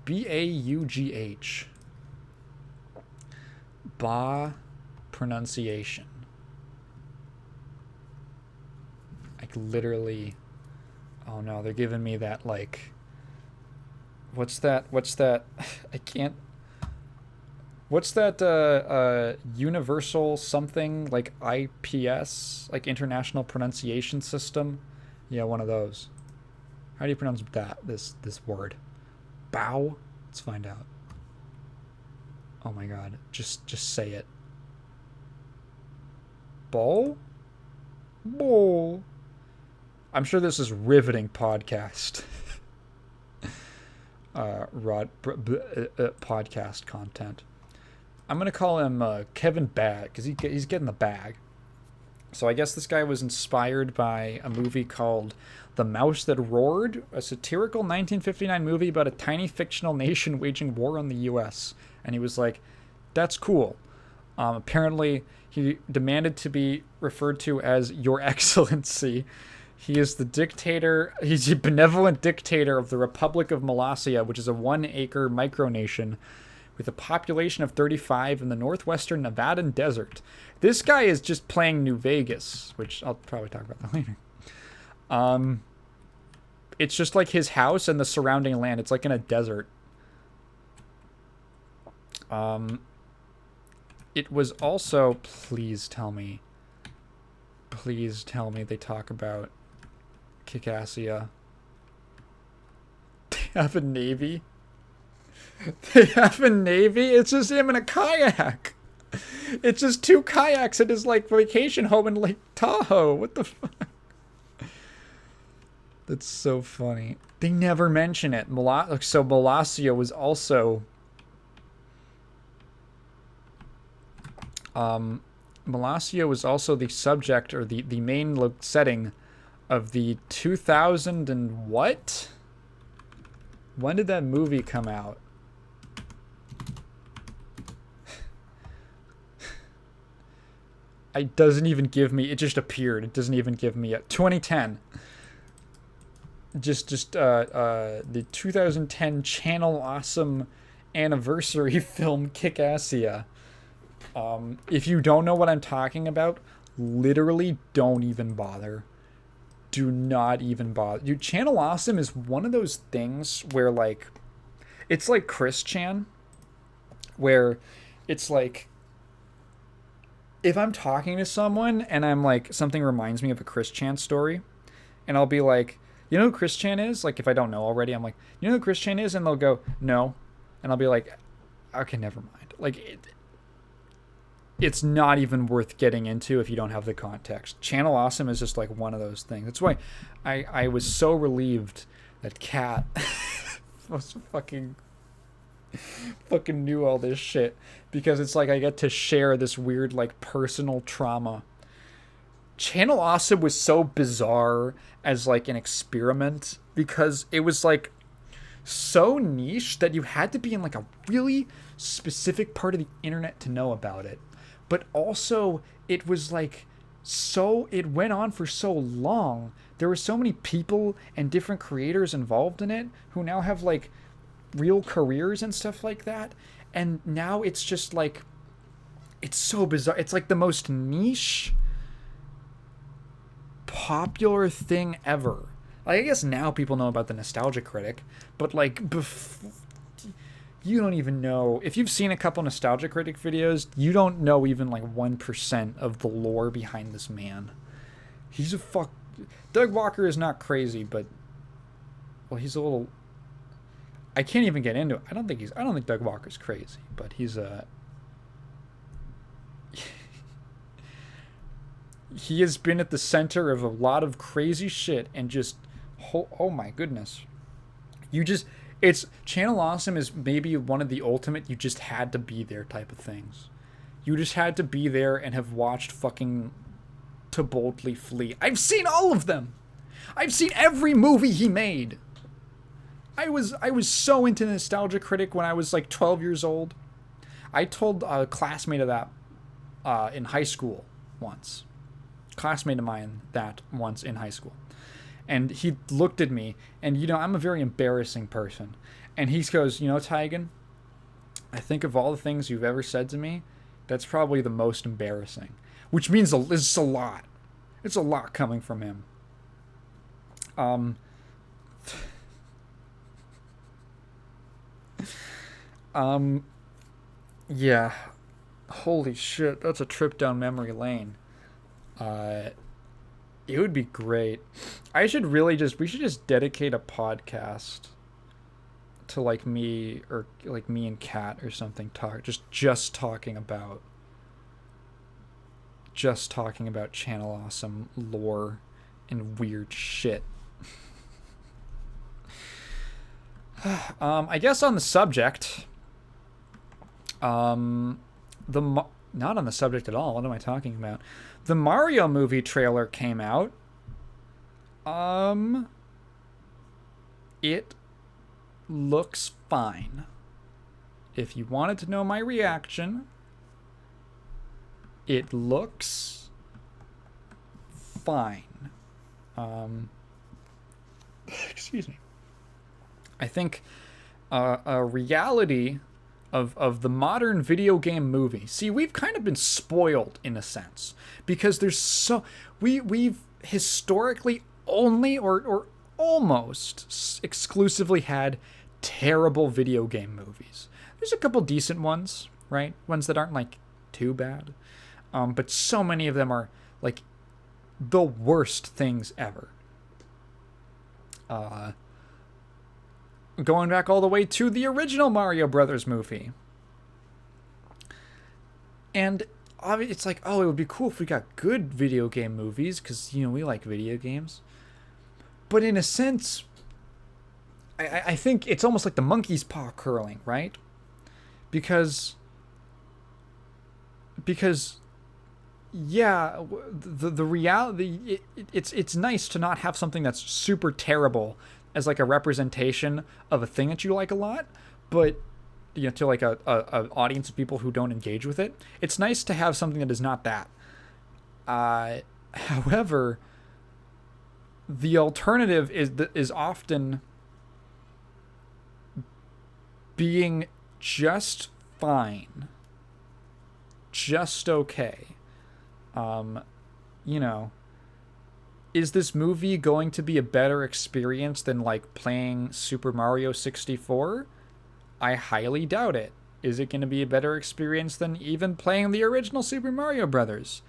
Baugh. Ba pronunciation. Like, literally... Oh, no, they're giving me that, like... What's that? I can't... What's that, universal something, like IPS? Like, International Pronunciation System? Yeah, one of those. How do you pronounce that, this word? Bow? Let's find out. Oh my god. Just say it. Bowl? Bowl. I'm sure this is riveting podcast. Podcast content. I'm gonna call him Kevin Bag, because he's getting the bag. So I guess this guy was inspired by a movie called The Mouse That Roared, a satirical 1959 movie about a tiny fictional nation waging war on the U.S. And he was like, that's cool. Apparently, he demanded to be referred to as Your Excellency. He is the dictator. He's a benevolent dictator of the Republic of Molossia, which is a 1-acre micronation with a population of 35 in the northwestern Nevadan desert. This guy is just playing New Vegas, which I'll probably talk about that later. It's just like his house and the surrounding land. It's like in a desert. It was also... Please tell me they talk about Kickassia. They have a navy. It's just him in a kayak. It's just 2 kayaks at his, like, vacation home in Lake Tahoe. What the fuck? That's so funny. They never mention it. So Molossia was also... Molossia was also the subject, or the main setting of the 2000 and what? When did that movie come out? It doesn't even give me... It just appeared. It doesn't even give me... 2010. The 2010 Channel Awesome anniversary film Kickassia. If you don't know what I'm talking about, literally don't even bother. Do not even bother. Dude, Channel Awesome is one of those things where, like... It's like Chris Chan. Where it's like... If I'm talking to someone and I'm like, something reminds me of a Chris Chan story, and I'll be like, you know who Chris Chan is? Like, if I don't know already, I'm like, you know who Chris Chan is? And they'll go, no. And I'll be like, okay, never mind. Like, it's not even worth getting into if you don't have the context. Channel Awesome is just like one of those things. That's why I was so relieved that Kat was fucking knew all this shit, because it's like I get to share this weird, like, personal trauma. Channel Awesome was so bizarre as, like, an experiment, because it was like, so niche that you had to be in like a really specific part of the internet to know about it. But also, it was like it went on for so long. There were so many people and different creators involved in it who now have like real careers and stuff like that. And now it's just like, it's so bizarre. It's like the most niche, popular thing ever. Like, I guess now people know about the Nostalgia Critic, but like you don't even know. If you've seen a couple Nostalgia Critic videos, you don't know even like 1% of the lore behind this man. He's a fuck. Doug Walker is not crazy, but well, he's a little. I can't even get into it. I don't think Doug Walker's crazy, but he's a. He has been at the center of a lot of crazy shit and just. Oh my goodness. Channel Awesome is maybe one of the ultimate you just had to be there type of things. You just had to be there and have watched fucking To Boldly Flee. I've seen all of them. I've seen every movie he made. I was so into Nostalgia Critic when I was like 12 years old. I told a classmate of that in high school once. Classmate of mine that once in high school. And he looked at me, and, you know, I'm a very embarrassing person. And he goes, you know, Tygan, I think of all the things you've ever said to me, that's probably the most embarrassing. Which means it's a lot. It's a lot coming from him. Yeah. Holy shit, that's a trip down memory lane. It would be great. We should just dedicate a podcast to like me and Kat or something, just talking about Channel Awesome lore and weird shit. I guess on the subject, not on the subject at all. What am I talking about? The Mario movie trailer came out. It looks fine. If you wanted to know my reaction, it looks fine. Excuse me. I think a reality of the modern video game movie. See, we've kind of been spoiled in a sense because we've historically only or almost exclusively had terrible video game movies. There's a couple decent ones, right? Ones that aren't like too bad. But so many of them are like the worst things ever. Going back all the way to the original Mario Brothers movie. And it's like, oh, it would be cool if we got good video game movies, because, you know, we like video games. But in a sense, I think it's almost like the monkey's paw curling, right? Because yeah, the reality, it's nice to not have something that's super terrible as like a representation of a thing that you like a lot, but you know, to like a audience of people who don't engage with it, it's nice to have something that is not that. However, the alternative is often being just fine, just okay. You know, is this movie going to be a better experience than like playing Super Mario 64? I highly doubt it. Is it going to be a better experience than even playing the original Super Mario Brothers?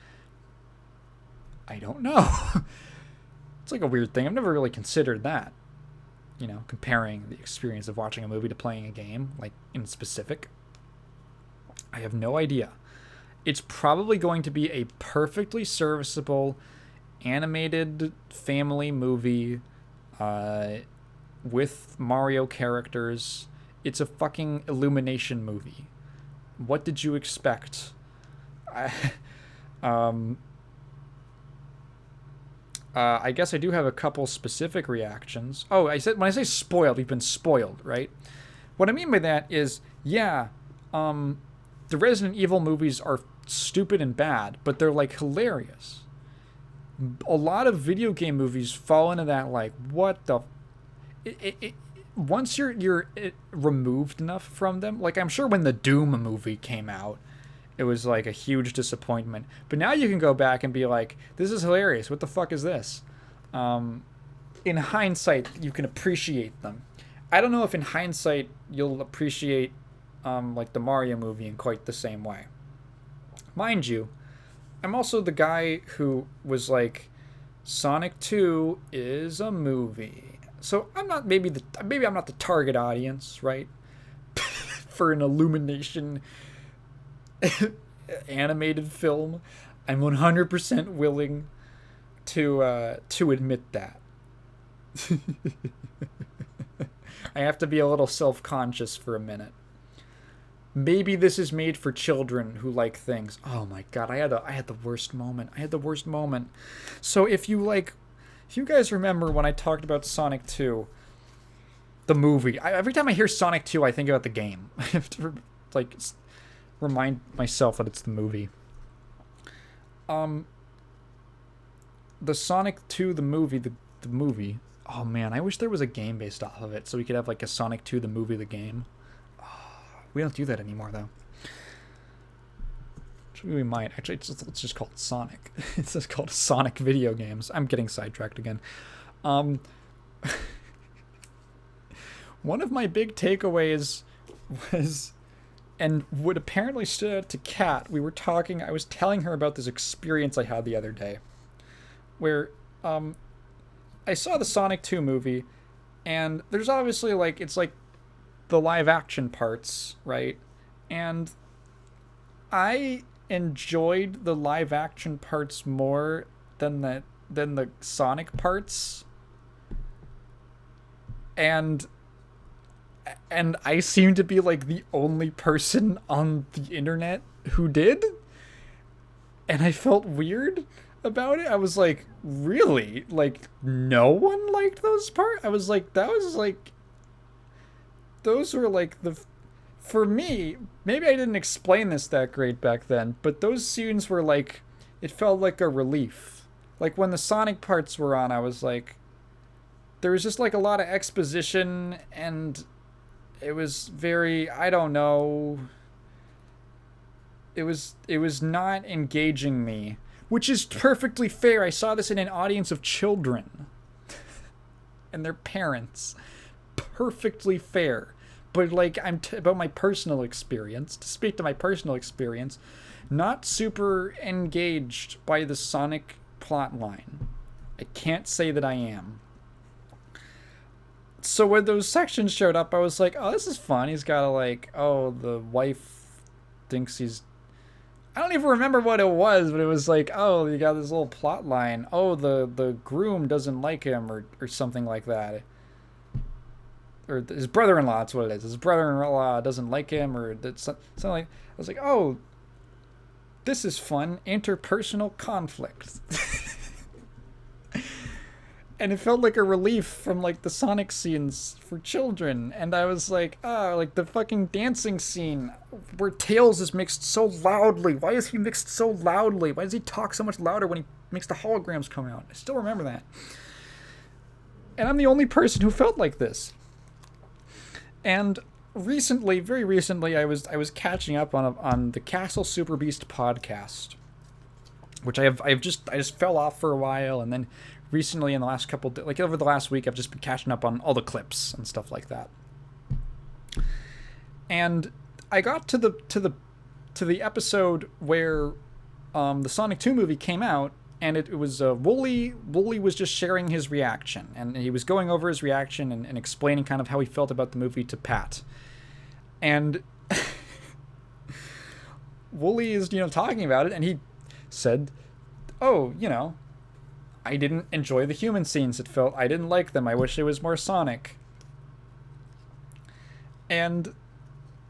I don't know. It's like a weird thing. I've never really considered that. You know, comparing the experience of watching a movie to playing a game, like in specific. I have no idea. It's probably going to be a perfectly serviceable animated family movie with Mario characters. It's a fucking Illumination movie. What did you expect? I guess I do have a couple specific reactions. Oh, I said when I say spoiled, you've been spoiled, right? What I mean by that is, yeah, the Resident Evil movies are stupid and bad, but they're like hilarious. A lot of video game movies fall into that like, what the once you're removed enough from them, like I'm sure when the Doom movie came out, it was like a huge disappointment. But now you can go back and be like, this is hilarious. What the fuck is this? In hindsight, you can appreciate them. I don't know if in hindsight you'll appreciate like the Mario movie in quite the same way. Mind you, I'm also the guy who was like, Sonic 2 is a movie. So I'm not maybe I'm not the target audience, right? For an Illumination animated film. I'm 100% willing to admit that. I have to be a little self-conscious for a minute. Maybe this is made for children who like things. Oh my god, I had the worst moment. So if you guys remember when I talked about Sonic 2, the movie, every time I hear Sonic 2, I think about the game. I have to remind myself that it's the movie. The Sonic 2, the movie. Oh man, I wish there was a game based off of it so we could have like a Sonic 2, the movie, the game. We don't do that anymore, though. We might. Actually, it's just called Sonic. It's just called Sonic Video Games. I'm getting sidetracked again. One of my big takeaways was, and what apparently stood out to Kat, I was telling her about this experience I had the other day, where I saw the Sonic 2 movie, and there's obviously, it's like the live action parts, right? And I enjoyed the live action parts more than the Sonic parts. And I seem to be like the only person on the internet who did. And I felt weird about it. I was like, really? Like, no one liked those parts? I was like, those were like for me, maybe I didn't explain this that great back then, but those scenes were like, it felt like a relief. Like when the Sonic parts were on, I was like, there was just like a lot of exposition, and it was very, I don't know, it was not engaging me, which is perfectly fair. I saw this in an audience of children and their parents. Perfectly fair. But like, about my personal experience, to speak to my personal experience, not super engaged by the Sonic plotline. I can't say that I am. So when those sections showed up, I was like, oh, this is fun. He's got the wife thinks he's, I don't even remember what it was, but it was like, oh, you got this little plot line. Oh, the groom doesn't like him, or something like that. Or his brother-in-law, that's what it is. His brother-in-law doesn't like him, or that's something like. I was like, oh, this is fun. Interpersonal conflict. And it felt like a relief from like the Sonic scenes for children. And I was like, like the fucking dancing scene where Tails is mixed so loudly. Why is he mixed so loudly? Why does he talk so much louder when he makes the holograms come out? I still remember that. And I'm the only person who felt like this. And recently, very recently, I was catching up on the Castle Super Beast podcast, which I just fell off for a while, and then recently in the last over the last week, I've just been catching up on all the clips and stuff like that. And I got to the episode where the Sonic 2 movie came out, and it was Wooly was just sharing his reaction, and he was going over his reaction and explaining kind of how he felt about the movie to Pat. And Wooly is, talking about it, and he said, oh, I didn't enjoy the human scenes. I didn't like them. I wish it was more Sonic. And,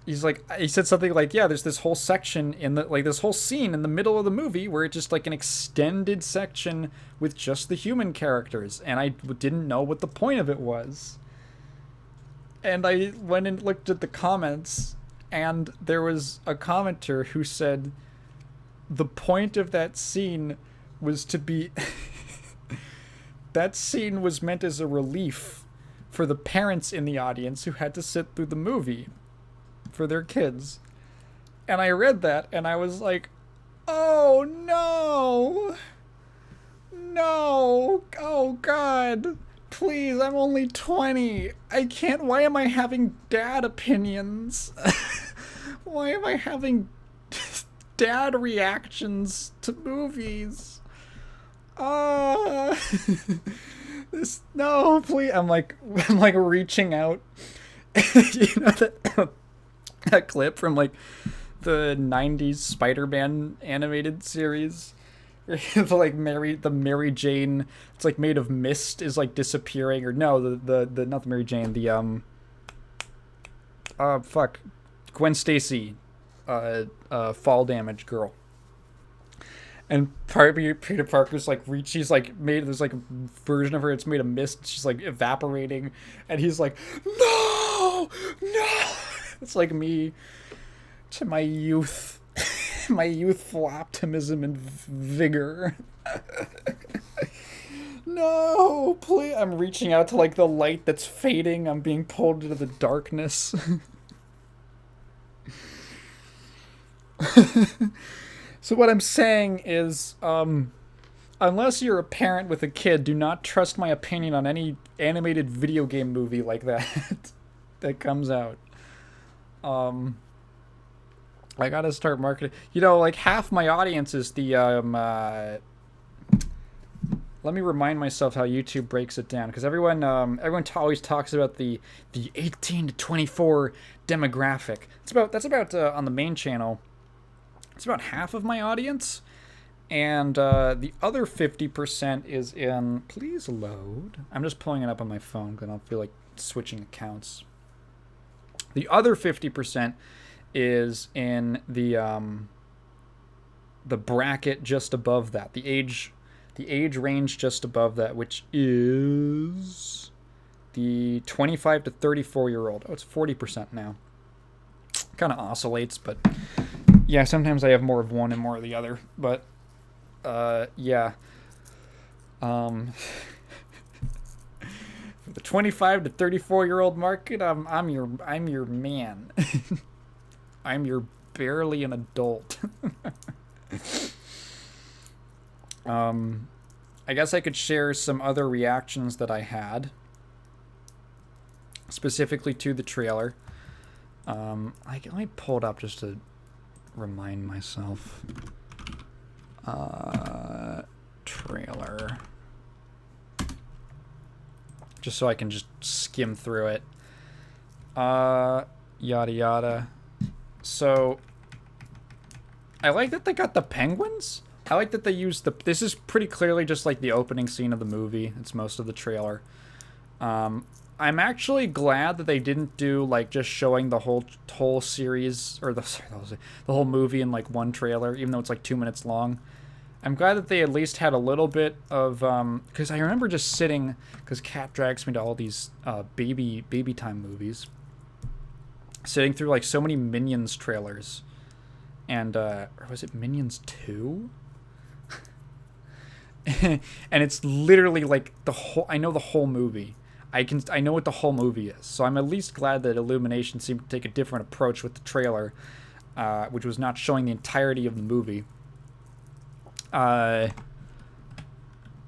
he said something like, yeah, there's this whole section in the, like, this whole scene in the middle of the movie where it's just like an extended section with just the human characters, and I didn't know what the point of it was. And I went and looked at the comments, and there was a commenter who said the point of that scene was to be that scene was meant as a relief for the parents in the audience who had to sit through the movie for their kids. And I read that and I was like, oh no, oh god, please, I'm only 20, I can't, why am I having dad opinions? Why am I having dad reactions to movies? This, no, please. I'm like reaching out. You know that clip from like the 90s Spider-Man animated series? Like the Mary Jane, it's like made of mist, is like disappearing, or no, the not the Mary Jane, the Gwen Stacy fall damage girl. And Peter Parker's like she's like made, there's like a version of her, it's made of mist, she's like evaporating, and he's like, no. It's like me to my youth, my youthful optimism and vigor. No, please. I'm reaching out to like the light that's fading, I'm being pulled into the darkness. So what I'm saying is, unless you're a parent with a kid, do not trust my opinion on any animated video game movie like that that comes out. I gotta start marketing. You know, like half my audience is the let me remind myself how YouTube breaks it down, because everyone always talks about the 18 to 24 demographic. That's about on the main channel. It's about half of my audience, and the other 50% is in. Please load. I'm just pulling it up on my phone because I don't feel like switching accounts. The other 50% is in the bracket just above that, the age range just above that, which is the 25 to 34-year-old. Oh, it's 40% now. Kind of oscillates, but yeah, sometimes I have more of one and more of the other. But yeah. For the 25 to 34-year-old market, I'm your man. I'm your barely an adult. I guess I could share some other reactions that I had, specifically to the trailer. Let me pull it up just to remind myself. Trailer. Just so I can just skim through it. Yada yada. So, I like that they got the penguins. I like that they used this is pretty clearly just like the opening scene of the movie. It's most of the trailer. I'm actually glad that they didn't do like just showing the whole series, or the whole movie in like one trailer, even though it's like 2 minutes long. I'm glad that they at least had a little bit of because I remember just sitting, because Kat drags me to all these baby time movies, sitting through like so many Minions trailers, and or was it Minions 2? And it's literally like I know the whole movie. I know what the whole movie is. So I'm at least glad that Illumination seemed to take a different approach with the trailer, which was not showing the entirety of the movie. And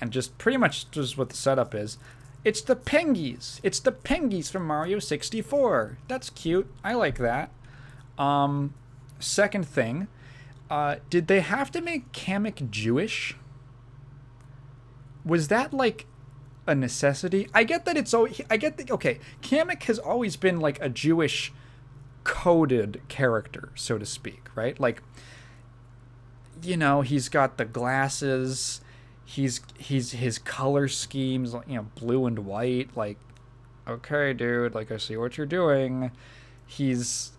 just pretty much just what the setup is. It's the Pengies. It's the Pengies from Mario 64. That's cute. I like that. Second thing, did they have to make Kamek Jewish? Was that like a necessity? I get that okay, Kamek has always been like a Jewish coded character, so to speak, right? Like, you know, he's got the glasses, he's his color schemes, you know, blue and white, like, okay, dude, like, I see what you're doing. He's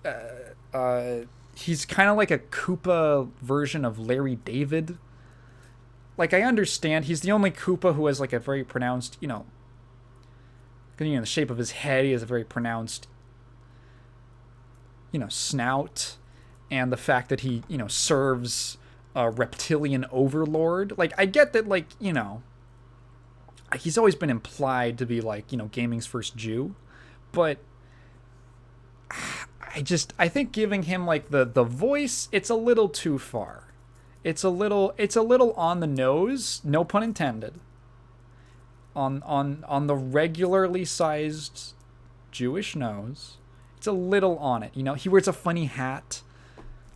he's kind of like a Koopa version of Larry David. Like, I understand he's the only Koopa who has like a very pronounced, the shape of his head. He has a very pronounced, snout, and the fact that he, serves a reptilian overlord. Like, I get that, like, he's always been implied to be like, gaming's first Jew, but I think giving him like the voice, it's a little too far. It's a little on the nose, no pun intended. On the regularly sized Jewish nose. It's a little on it, he wears a funny hat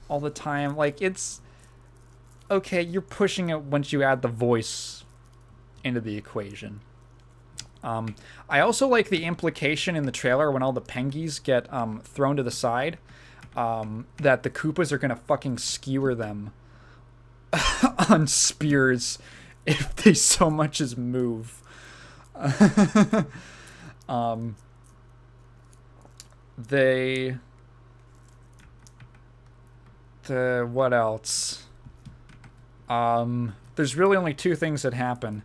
all the time. Like, it's okay, you're pushing it once you add the voice into the equation. I also like the implication in the trailer when all the Pengies get thrown to the side, that the Koopas are gonna fucking skewer them on spears if they so much as move. What else? There's really only two things that happen.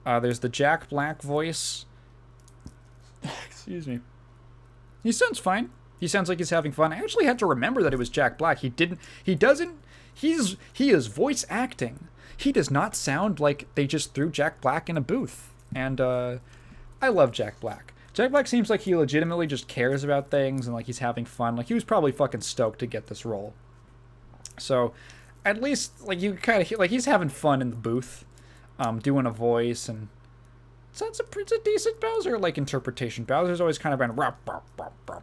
There's the Jack Black voice. Excuse me. He sounds fine. He sounds like he's having fun. I actually had to remember that it was Jack Black. He is voice acting. He does not sound like they just threw Jack Black in a booth. And I love Jack Black. Jack Black seems like he legitimately just cares about things and like he's having fun. Like, he was probably fucking stoked to get this role. So at least like you kind of like he's having fun in the booth, doing a voice, and it's a decent Bowser like interpretation. Bowser's always kind of been rah, rah, rah, rah,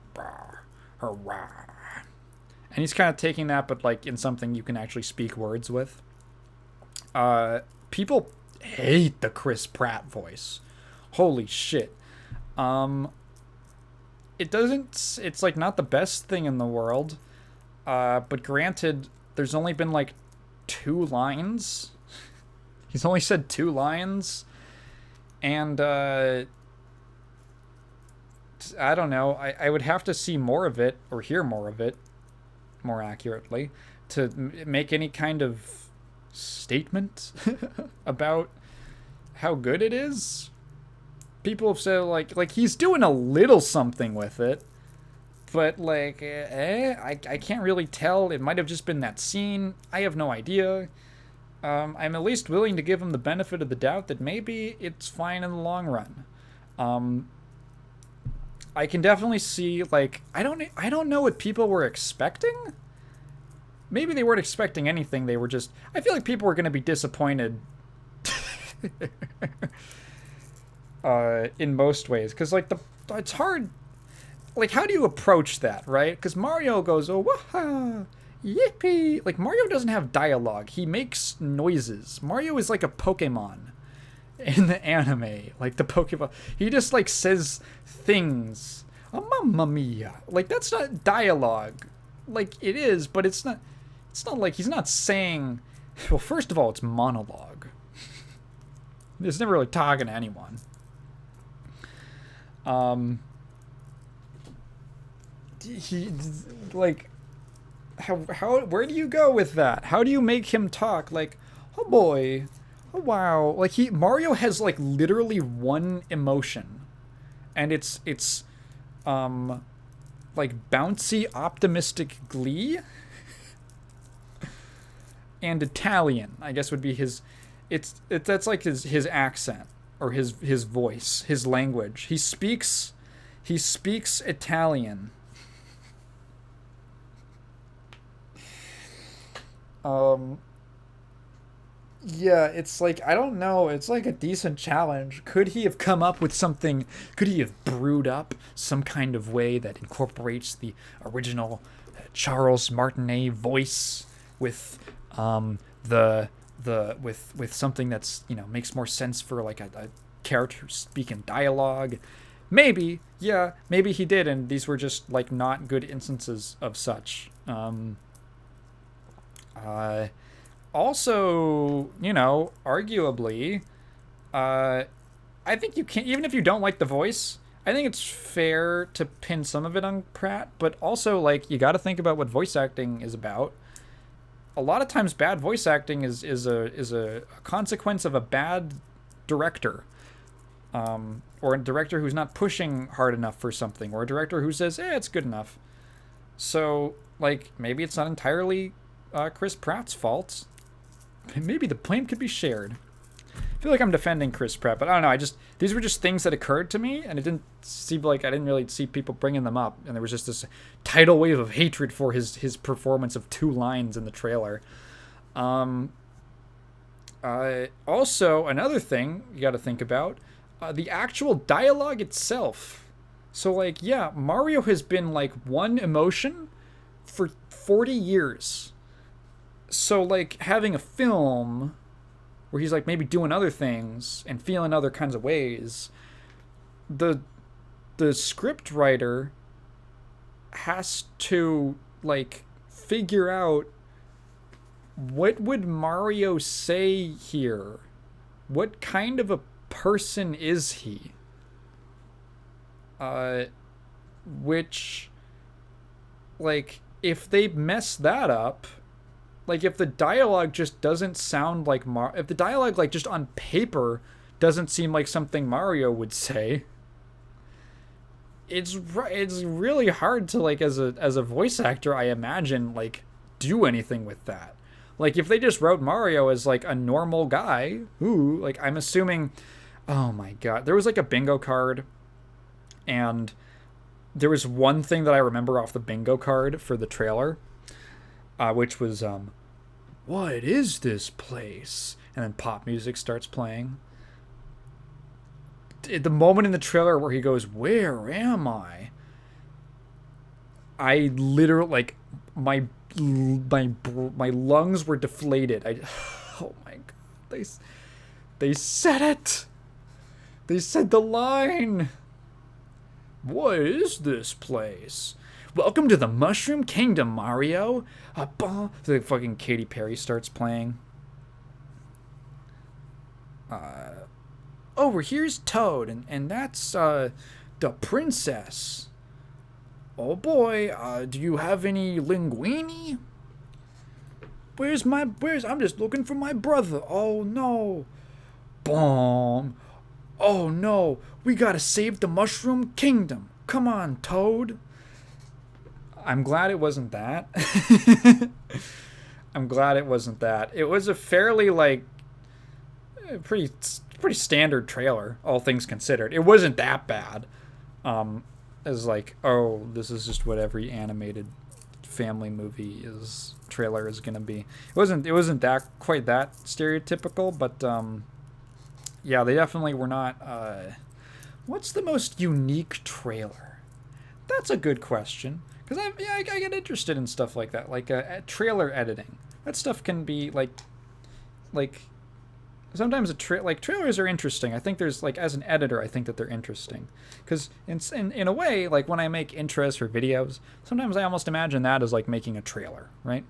rah, rah. And he's kind of taking that, but like in something you can actually speak words with. People hate the Chris Pratt voice. Holy shit. It's like not the best thing in the world. But granted, there's only been like 2 lines. He's only said 2 lines. And, I don't know. I would have to see more of it, or hear more of it, more accurately, to make any kind of statement about how good it is. People have said, like he's doing a little something with it, but, like, I can't really tell. It might have just been that scene. I have no idea. I'm at least willing to give him the benefit of the doubt that maybe it's fine in the long run. I can definitely see, like, I don't know what people were expecting. Maybe they weren't expecting anything. They were just... I feel like people were going to be disappointed in most ways. Because, like, it's hard... Like, how do you approach that, right? Because Mario goes, oh, waha, yippee. Like, Mario doesn't have dialogue. He makes noises. Mario is like a Pokemon in the anime. Like, the Pokemon. He just, like, says things. Oh, mamma mia. Like, that's not dialogue. Like, it is, but it's not like he's not saying... Well, first of all, it's monologue. He's never really talking to anyone. He, like, how where do you go with that? How do you make him talk? Like, oh boy, oh wow. Like, Mario has like literally one emotion, and it's like bouncy optimistic glee, and Italian, I guess, would be his. That's like his accent, or his voice, his language. He speaks Italian. Yeah, it's like, I don't know, it's like a decent challenge. Could he have come up with something, could he have brewed up some kind of way that incorporates the original Charles Martinet voice with with something that's, makes more sense for like a character speaking dialogue? Maybe, yeah, maybe he did, and these were just like not good instances of such. Also, arguably, I think you can't, even if you don't like the voice, I think it's fair to pin some of it on Pratt, but also like you got to think about what voice acting is about. A lot of times, bad voice acting is a consequence of a bad director, or a director who's not pushing hard enough for something, or a director who says, it's good enough. So, like, maybe it's not entirely Chris Pratt's fault. Maybe the blame could be shared. I feel like I'm defending Chris Pratt, but I don't know. These were just things that occurred to me, and it didn't seem like I didn't really see people bringing them up, and there was just this tidal wave of hatred for his performance of 2 lines in the trailer. Also, another thing you got to think about, the actual dialogue itself. So, like, yeah, Mario has been, like, one emotion for 40 years. So, like, having a film where he's, like, maybe doing other things and feeling other kinds of ways, the script writer has to, like, figure out what would Mario say here? What kind of a person is he? Which, like, if they mess that up, like, if the dialogue just doesn't sound like if the dialogue, like, just on paper doesn't seem like something Mario would say, it's really hard to, like, as a voice actor, I imagine, like, do anything with that. Like, if they just wrote Mario as, like, a normal guy who, like, I'm assuming, oh my god, there was, like, a bingo card, and there was one thing that I remember off the bingo card for the trailer, which was, what is this place? And then pop music starts playing. The moment in the trailer where he goes, where am I? I literally, like, my lungs were deflated. Oh my god. They said it. They said the line. What is this place? Welcome to the Mushroom Kingdom, Mario. The fucking Katy Perry starts playing. Over here's Toad, and that's the princess. Oh boy, do you have any linguine? I'm just looking for my brother. Oh no. Boom. Oh no, we gotta save the Mushroom Kingdom. Come on, Toad. I'm glad it wasn't that. I'm glad it wasn't that. It was a fairly, like, pretty standard trailer, all things considered. It wasn't that bad. As like, oh, this is just what every animated family movie trailer is gonna be. It wasn't that quite that stereotypical, but yeah, they definitely were not. What's the most unique trailer? That's a good question. Because I get interested in stuff like that, like trailer editing. That stuff can be like sometimes trailers are interesting. I think there's, like, as an editor, I think that they're interesting, because in a way, like, when I make intros for videos, sometimes I almost imagine that as like making a trailer, right?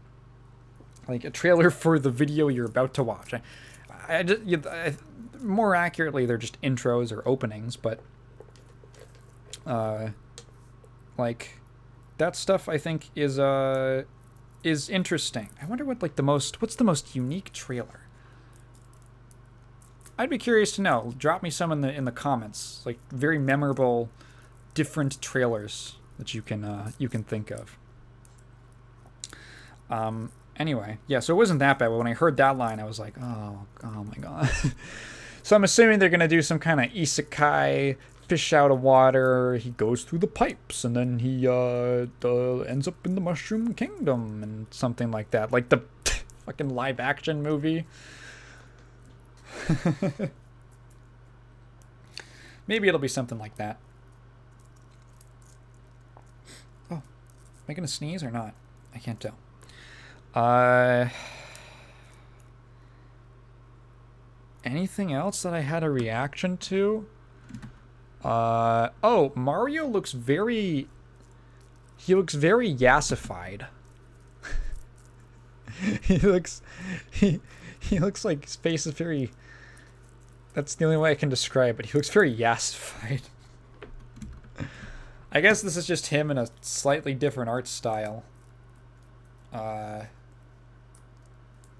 Like a trailer for the video you're about to watch. More accurately, they're just intros or openings, but like, that stuff I think is interesting. I wonder what's the most unique trailer? I'd be curious to know. Drop me some in the comments, like very memorable, different trailers that you can think of. Anyway, yeah. So it wasn't that bad, but when I heard that line, I was like, oh my god. So I'm assuming they're gonna do some kind of isekai, fish out of water. He goes through the pipes, and then he ends up in the Mushroom Kingdom, and something like that, like the fucking live action movie. Maybe it'll be something like that. Oh, am I gonna sneeze or not? I can't tell. Anything else that I had a reaction to? Oh, Mario looks very... He looks very yassified. He looks like his face is very... That's the only way I can describe it. He looks very yassified. I guess this is just him in a slightly different art style. I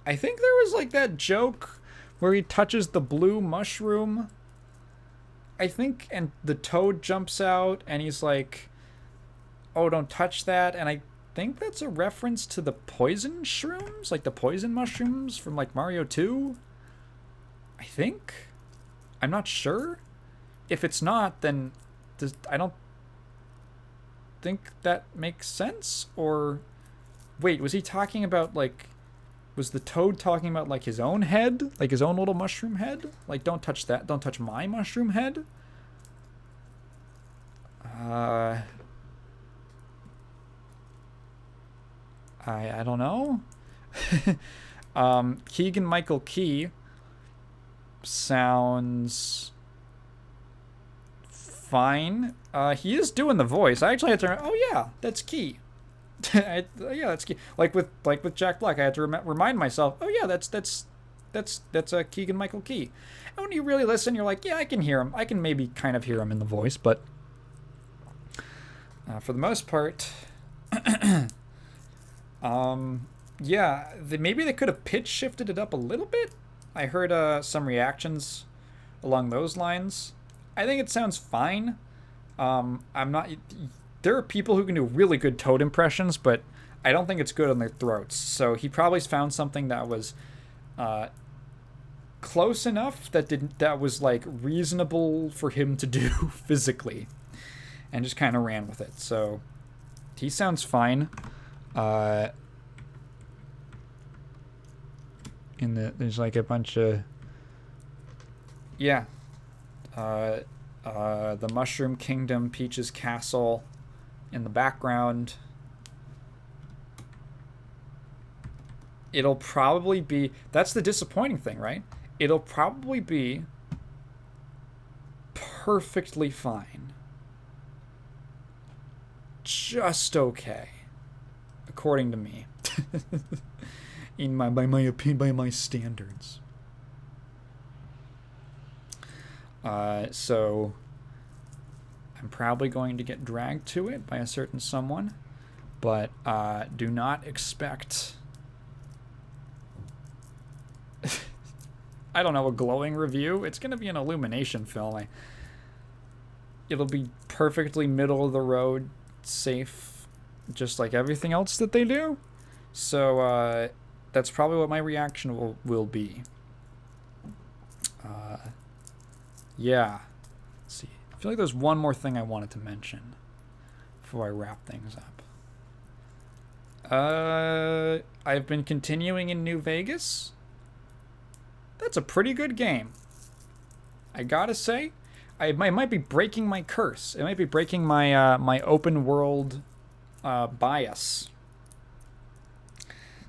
think there was like that joke where he touches the blue mushroom, I think, and the toad jumps out and he's like, oh, don't touch that. And I think that's a reference to the poison shrooms, like the poison mushrooms from like Mario 2. I think. I'm not sure. If it's not, then I don't think that makes sense. Or wait, was he talking about like, was the toad talking about like his own head, like his own little mushroom head? Like, don't touch that, don't touch my mushroom head. I don't know. Keegan Michael Key sounds fine. He is doing the voice. I actually had to. Oh yeah, that's Key. Yeah, that's Key. Like with Jack Black, I had to remind myself. Oh yeah, that's Keegan Michael Key. And when you really listen, you're like, yeah, I can hear him. I can maybe kind of hear him in the voice, but for the most part, yeah, maybe they could have pitch shifted it up a little bit. I heard some reactions along those lines. I think it sounds fine. I'm not. There are people who can do really good Toad impressions, but I don't think it's good on their throats. So he probably found something that was close enough that was like reasonable for him to do physically, and just kind of ran with it. So he sounds fine. There's like a bunch of the Mushroom Kingdom, Peach's Castle in the background. It'll probably be, that's the disappointing thing, right? It'll probably be perfectly fine. Just okay, according to me. By my opinion, by my standards. So I'm probably going to get dragged to it by a certain someone, but do not expect I don't know, a glowing review. It's going to be an Illumination film. It'll be perfectly middle of the road, safe, just like everything else that they do. So that's probably what my reaction will be. Yeah. Let's see. I feel like there's one more thing I wanted to mention before I wrap things up. I've been continuing in New Vegas. That's a pretty good game. I gotta say, I might be breaking my curse. It might be breaking my my open world bias.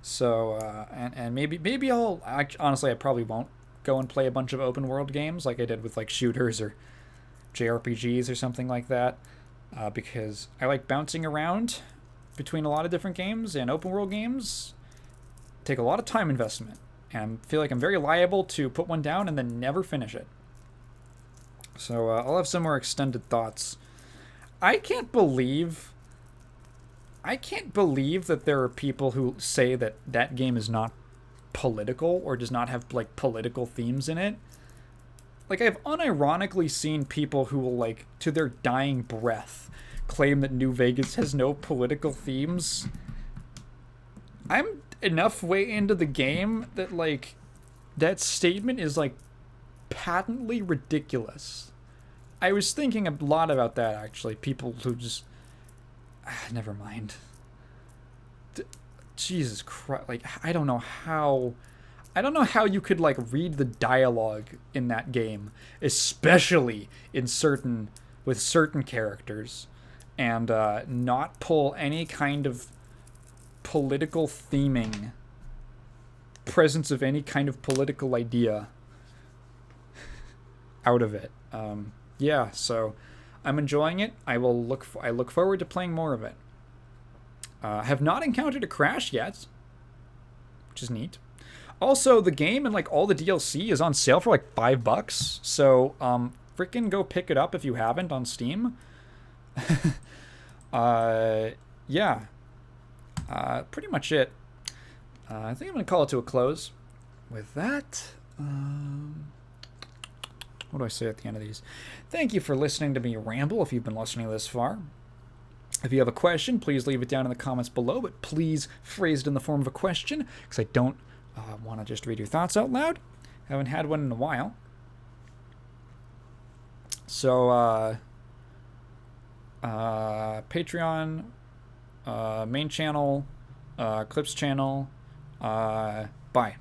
So and maybe I'll honestly, I probably won't go and play a bunch of open world games like I did with like shooters or JRPGs or something like that, because I like bouncing around between a lot of different games, and open world games take a lot of time investment, and I feel like I'm very liable to put one down and then never finish it. So I'll have some more extended thoughts. I can't believe that there are people who say that that game is not political or does not have like political themes in it. Like, I've unironically seen people who will, like, to their dying breath, claim that New Vegas has no political themes. I'm enough way into the game that, like, that statement is, like, patently ridiculous. I was thinking a lot about that, actually. People who just... never mind. Jesus Christ. Like, I don't know how you could, like, read the dialogue in that game, especially with certain characters, and not pull any kind of political theming, presence of any kind of political idea out of it. Yeah, so I'm enjoying it. I look forward to playing more of it. Have not encountered a crash yet, which is neat. Also, the game and like all the DLC is on sale for like $5, so freaking go pick it up if you haven't on Steam. Yeah, pretty much it. I think I'm going to call it to a close. With that, what do I say at the end of these? Thank you for listening to me ramble if you've been listening this far. If you have a question, please leave it down in the comments below, but please phrase it in the form of a question, because I don't want to just read your thoughts out loud. I haven't had one in a while. So, Patreon, main channel, Clips channel, bye.